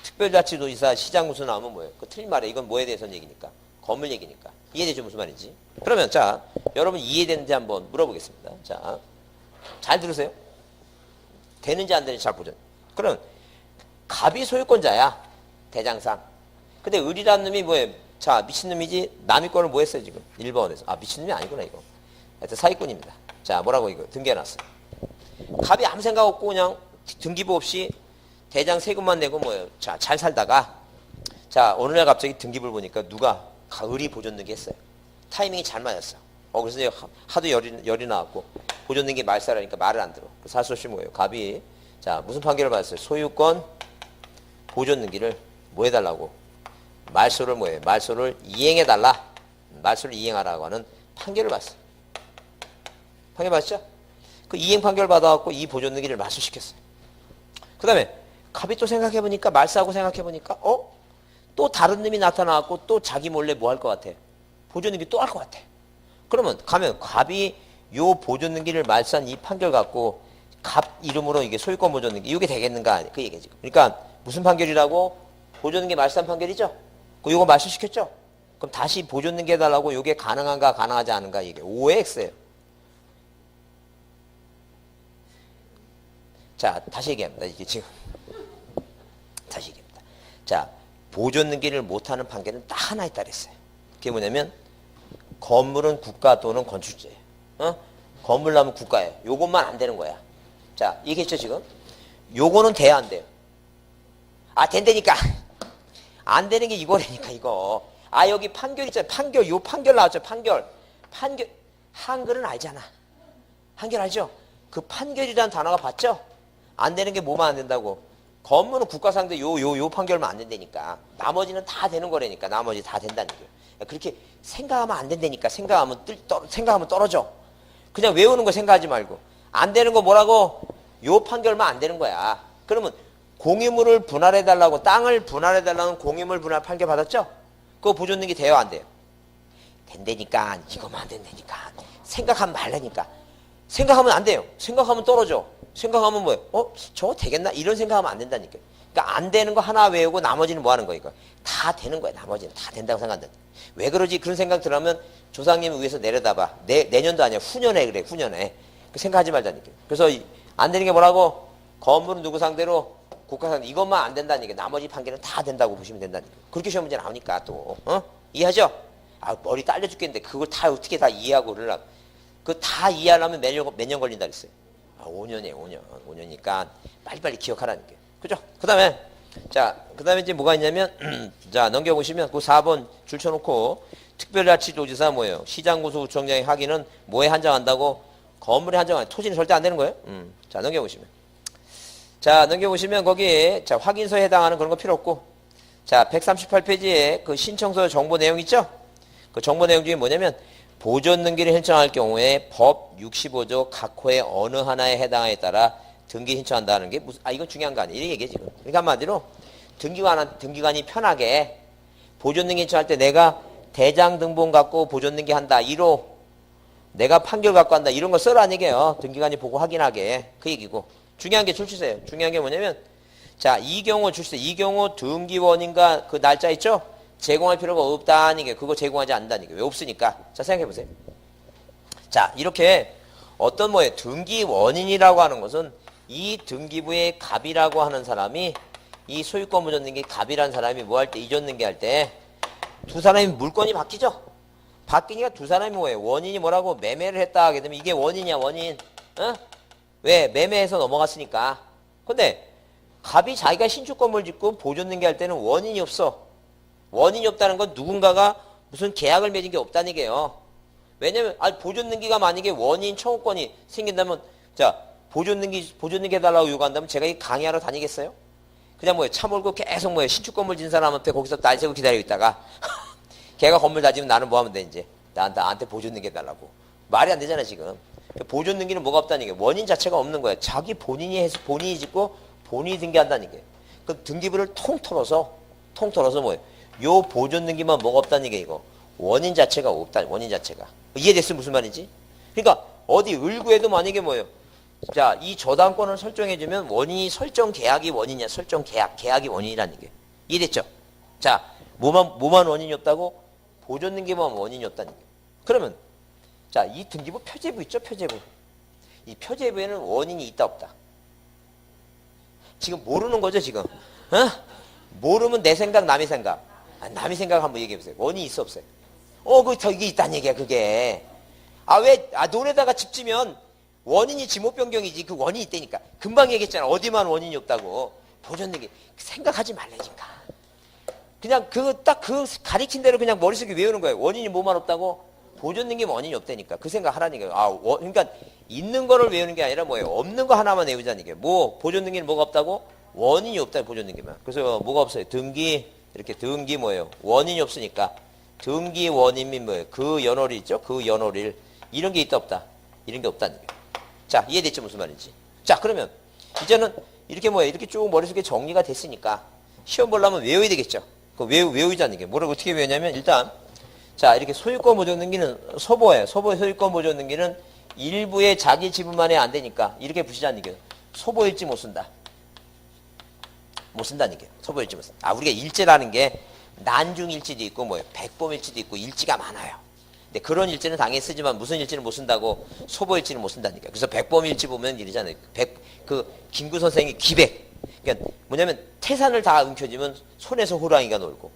Speaker 1: 특별자치도지사 시장군수 나오면 뭐예요? 그 틀린 말이에요. 이건 뭐에 대해서는 얘기니까. 건물 얘기니까. 이해되죠? 무슨 말인지. 그러면 자, 여러분 이해되는지 한번 물어보겠습니다. 자, 잘 들으세요. 되는지 안 되는지 잘 보죠. 그럼 갑이 소유권자야. 대장상. 근데 을이라는 놈이 뭐예요? 자, 미친놈이지 남의 거를 뭐 했어요 지금? 1번에서. 미친놈이 아니구나 이거. 하여튼 사기꾼입니다. 자, 뭐라고 이거 등기해놨어요. 갑이 아무 생각 없고 그냥 등기부 없이 대장 세금만 내고 뭐예요? 자, 잘 살다가 자, 어느 날 갑자기 등기부를 보니까 누가 을이 보존등기 했어요. 타이밍이 잘 맞았어. 그래서 이제 하도 열이 나왔고 보존등기 말살하니까 말을 안 들어. 살 수 없이 뭐예요? 갑이 자, 무슨 판결을 받았어요? 소유권 보존등기를 뭐 해달라고? 말소를 뭐예요? 말소를 이행해달라. 말소를 이행하라고 하는 판결을 받았어요. 판결 받았죠? 그 이행 판결 받아갖고 이 보존등기를 말소시켰어요. 그 다음에 갑이 또 생각해보니까 말소하고 생각해보니까 또 다른 놈이 나타나갖고 또 자기 몰래 뭐 할 것 같아? 보존등기 또 할 것 같아. 그러면 가면 갑이 요 보존등기를 말소한 이 판결 갖고 갑 이름으로 이게 소유권 보존등기 이게 되겠는가? 그 얘기지 지금. 그러니까 무슨 판결이라고? 보존등기 말소한 판결이죠? 요거 말소시켰죠? 그럼 다시 보존등기 해달라고 요게 가능한가 가능하지 않은가 이게 OX예요. 자, 다시 얘기합니다. 이게 지금. 다시 얘기합니다. 자, 보존등기를 못하는 판결은 딱 하나 있다 그랬어요. 그게 뭐냐면, 건물은 국가 또는 건축주예요. 건물 나면 국가예요. 요것만 안 되는 거야. 자, 얘기했죠, 지금? 요거는 돼야 안 돼요. 된다니까. 안 되는 게 이거라니까, 이거. 여기 판결 있잖아요. 판결, 요 판결 나왔죠, 판결. 한글은 알잖아. 한글 알죠? 그 판결이라는 단어가 봤죠? 안 되는 게 뭐만 안 된다고? 건물은 국가상대 요 판결만 안 된다니까. 나머지는 다 되는 거라니까. 나머지 다 된다는 거예요. 그렇게 생각하면 안 된다니까. 생각하면 떨어져. 그냥 외우는 거 생각하지 말고. 안 되는 거 뭐라고? 요 판결만 안 되는 거야. 그러면 공유물을 분할해달라고, 땅을 분할해달라는 공유물 분할 판결 받았죠? 그거 보존능이 돼요, 안 돼요? 된다니까. 이거만 안 된다니까. 생각하면 말라니까. 생각하면 안 돼요. 생각하면 떨어져. 생각하면 뭐예요? 저거 되겠나? 이런 생각하면 안 된다니까. 그러니까 안 되는 거 하나 외우고 나머지는 뭐 하는 거예요? 다 되는 거야. 나머지는 다 된다고 생각한다. 왜 그러지? 그런 생각 들으면 조상님 위에서 내려다봐. 내년도 아니야. 후년에 그래. 후년에. 그 생각하지 말자니까. 그래서 안 되는 게 뭐라고? 건물은 누구 상대로? 국가 상대. 이것만 안 된다니까. 나머지 판결은 다 된다고 보시면 된다니까. 그렇게 시험 문제 나오니까 또. 이해하죠? 머리 딸려 죽겠는데 그걸 다 어떻게 다 이해하고 그러려고. 그거 다 이해하려면 몇 년 걸린다 그랬어요. 5년이에요, 5년. 5년이니까 빨리빨리 기억하라니까. 그죠? 그 다음에, 그 다음에 이제 뭐가 있냐면, 자, 넘겨보시면, 그 4번 줄 쳐놓고, 특별자치도지사 뭐예요? 시장군수구청장의 하기는 뭐에 한정한다고? 건물에 한정한, 토지는 절대 안 되는 거예요? 자, 넘겨보시면. 자, 넘겨보시면, 거기에, 자, 확인서에 해당하는 그런 거 필요 없고, 자, 138페이지에 그 신청서 정보 내용 있죠? 그 정보 내용 중에 뭐냐면, 보존 등기를 신청할 경우에 법 65조 각 호의 어느 하나에 해당하에 따라 등기 신청한다는 게 무슨, 이건 중요한 거 아니에요. 이 얘기예요, 지금. 그러니까 한마디로 등기관이 편하게 보존 등기 신청할 때 내가 대장 등본 갖고 보존 등기 한다. 1호 내가 판결 갖고 한다. 이런 거 써라는 얘기예요. 등기관이 보고 확인하게. 그 얘기고. 중요한 게 출시세요. 중요한 게 뭐냐면 자, 이 경우 출시세. 이 경우 등기원인가 그 날짜 있죠? 제공할 필요가 없다는 게 그거 제공하지 않는다는 게 왜 없으니까. 자, 생각해 보세요. 자, 이렇게 어떤 뭐에 등기 원인이라고 하는 것은 이 등기부의 갑이라고 하는 사람이 이 소유권 보존 등기 갑이라는 사람이 뭐 할 때 이전 등기 할 때 두 사람이 물건이 바뀌죠. 바뀌니까 두 사람이 뭐예요? 원인이 뭐라고 매매를 했다 하게 되면 이게 원인이야, 원인. 왜? 매매해서 넘어갔으니까. 근데 갑이 자기가 신축 건물 짓고 보존 등기 할 때는 원인이 없어. 원인이 없다는 건 누군가가 무슨 계약을 맺은 게 없다는 얘기예요. 왜냐면 보존 등기가 만약에 원인 청구권이 생긴다면 자 보존 등기 해달라고 요구한다면 제가 이 강의하러 다니겠어요? 그냥 차 몰고 계속 신축 건물 짓는 사람한테 거기서 날 새고 기다리고 있다가 걔가 건물 다 지면 나는 뭐 하면 돼 이제 나한테 보존 등기 해달라고 말이 안 되잖아 지금. 보존 등기는 뭐가 없다는 얘기예요. 원인 자체가 없는 거야. 자기 본인이 해서 본인이 짓고 본인이 등기한다는 얘기예요. 그 등기부를 통 털어서 뭐예요? 요 보존 등기만 뭐가 없다는 게 이거. 원인 자체가 없다. 원인 자체가. 이해됐어? 무슨 말인지? 그러니까 어디 을구에도 만약에 뭐예요? 자, 이 저당권을 설정해주면 원인이 설정 계약이 원인이야. 설정 계약이 원인이라는 얘기예요. 이해됐죠? 자, 뭐만 원인이 없다고? 보존 등기만 원인이 없다는 얘기예요. 그러면 자, 이 등기부 표제부 있죠? 표제부. 이 표제부에는 원인이 있다 없다. 지금 모르는 거죠, 지금? 모르면 내 생각, 남의 생각. 남의 생각 한번 얘기해보세요. 원인이 있어 없어요? 이게 있다는 얘기야, 그게. 논에다가 집 지면 원인이 지목 변경이지. 그 원인이 있다니까. 금방 얘기했잖아. 어디만 원인이 없다고. 보존 등기. 생각하지 말라니까. 그냥 딱 가리킨 대로 그냥 머릿속에 외우는 거예요. 원인이 뭐만 없다고? 보존 등기 원인이 없다니까. 그 생각 하라니까. 그러니까 있는 거를 외우는 게 아니라 뭐예요? 없는 거 하나만 외우자는 게. 보존 등기는 뭐가 없다고? 원인이 없다, 보존 등기만. 그래서 뭐가 없어요? 이렇게 등기 뭐예요? 원인이 없으니까. 등기 원인 및 뭐예요? 그 연월일 있죠? 그 연월일. 이런 게 있다 없다? 이런 게 없다는 얘기예요. 자, 이해됐죠? 무슨 말인지. 자, 그러면 이제는 이렇게 뭐예요? 이렇게 쭉 머릿속에 정리가 됐으니까 시험 보려면 외워야 되겠죠? 그 외우자는 얘기예요. 뭐라고 어떻게 외우냐면 일단 자, 이렇게 소유권 보존 등기는 소보예요. 소보의 소유권 보존 등기는 일부의 자기 지분만에 안 되니까 이렇게 부시자는 얘기예요. 소보일지 못 쓴다. 못 쓴다는 얘기예요. 소보일지 못 쓴다. 우리가 일제라는 게 난중일지도 있고 뭐예요? 백범일지도 있고 일지가 많아요. 근데 그런 일지는 당연히 쓰지만 무슨 일지는 못 쓴다고? 소보일지는 못 쓴다니까. 그래서 백범일지 보면 이러잖아요. 김구 선생이 기백. 그러니까 뭐냐면 태산을 다 움켜쥐면 손에서 호랑이가 놀고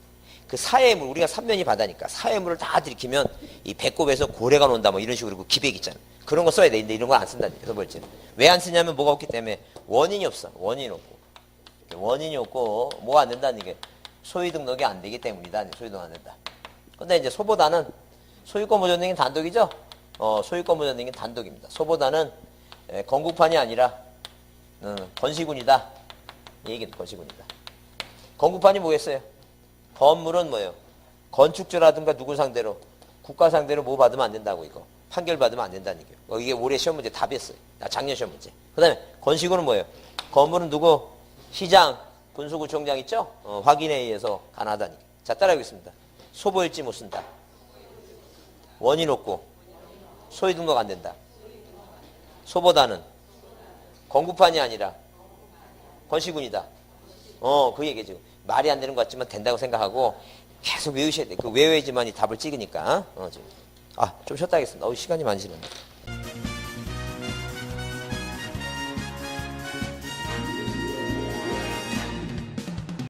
Speaker 1: 그 사해물 우리가 삼면이 바다니까 사해물을 다 들이키면 이 배꼽에서 고래가 논다 뭐 이런 식으로 그 기백 있잖아. 그런 거 써야 되는데 이런 거 안 쓴다니까. 소보일지는. 왜 안 쓰냐면 뭐가 없기 때문에 원인이 없어. 원인이 없고 뭐가 안 된다는 게 소유 등록이 안 되기 때문이다. 소유 등록 안 된다. 근데 이제 소보다는 소유권 보존 등기는 단독이죠? 소유권 보존 등기는 단독입니다. 소보다는 건국판이 아니라 건시군이다. 이 얘기는 건시군이다. 건국판이 뭐겠어요? 건물은 뭐예요? 건축주라든가 누구 상대로, 국가 상대로 뭐 받으면 안 된다고 이거. 판결 받으면 안 된다는 얘기예요. 이게 올해 시험 문제 답이었어요. 작년 시험 문제. 그 다음에 건시군은 뭐예요? 건물은 누구? 시장, 군수구청장 있죠? 확인에 의해서 가능하다니. 자, 따라하겠습니다. 소보일지 못 쓴다. 원인 없고 소위 등록 안 된다. 소보다는 건국판이 아니라 건시군이다. 그 얘기 지금 말이 안 되는 것 같지만 된다고 생각하고 계속 외우셔야 돼. 그 외워야지만이 답을 찍으니까. 지금. 좀 쉬었다 하겠습니다. 시간이 많이 지났네.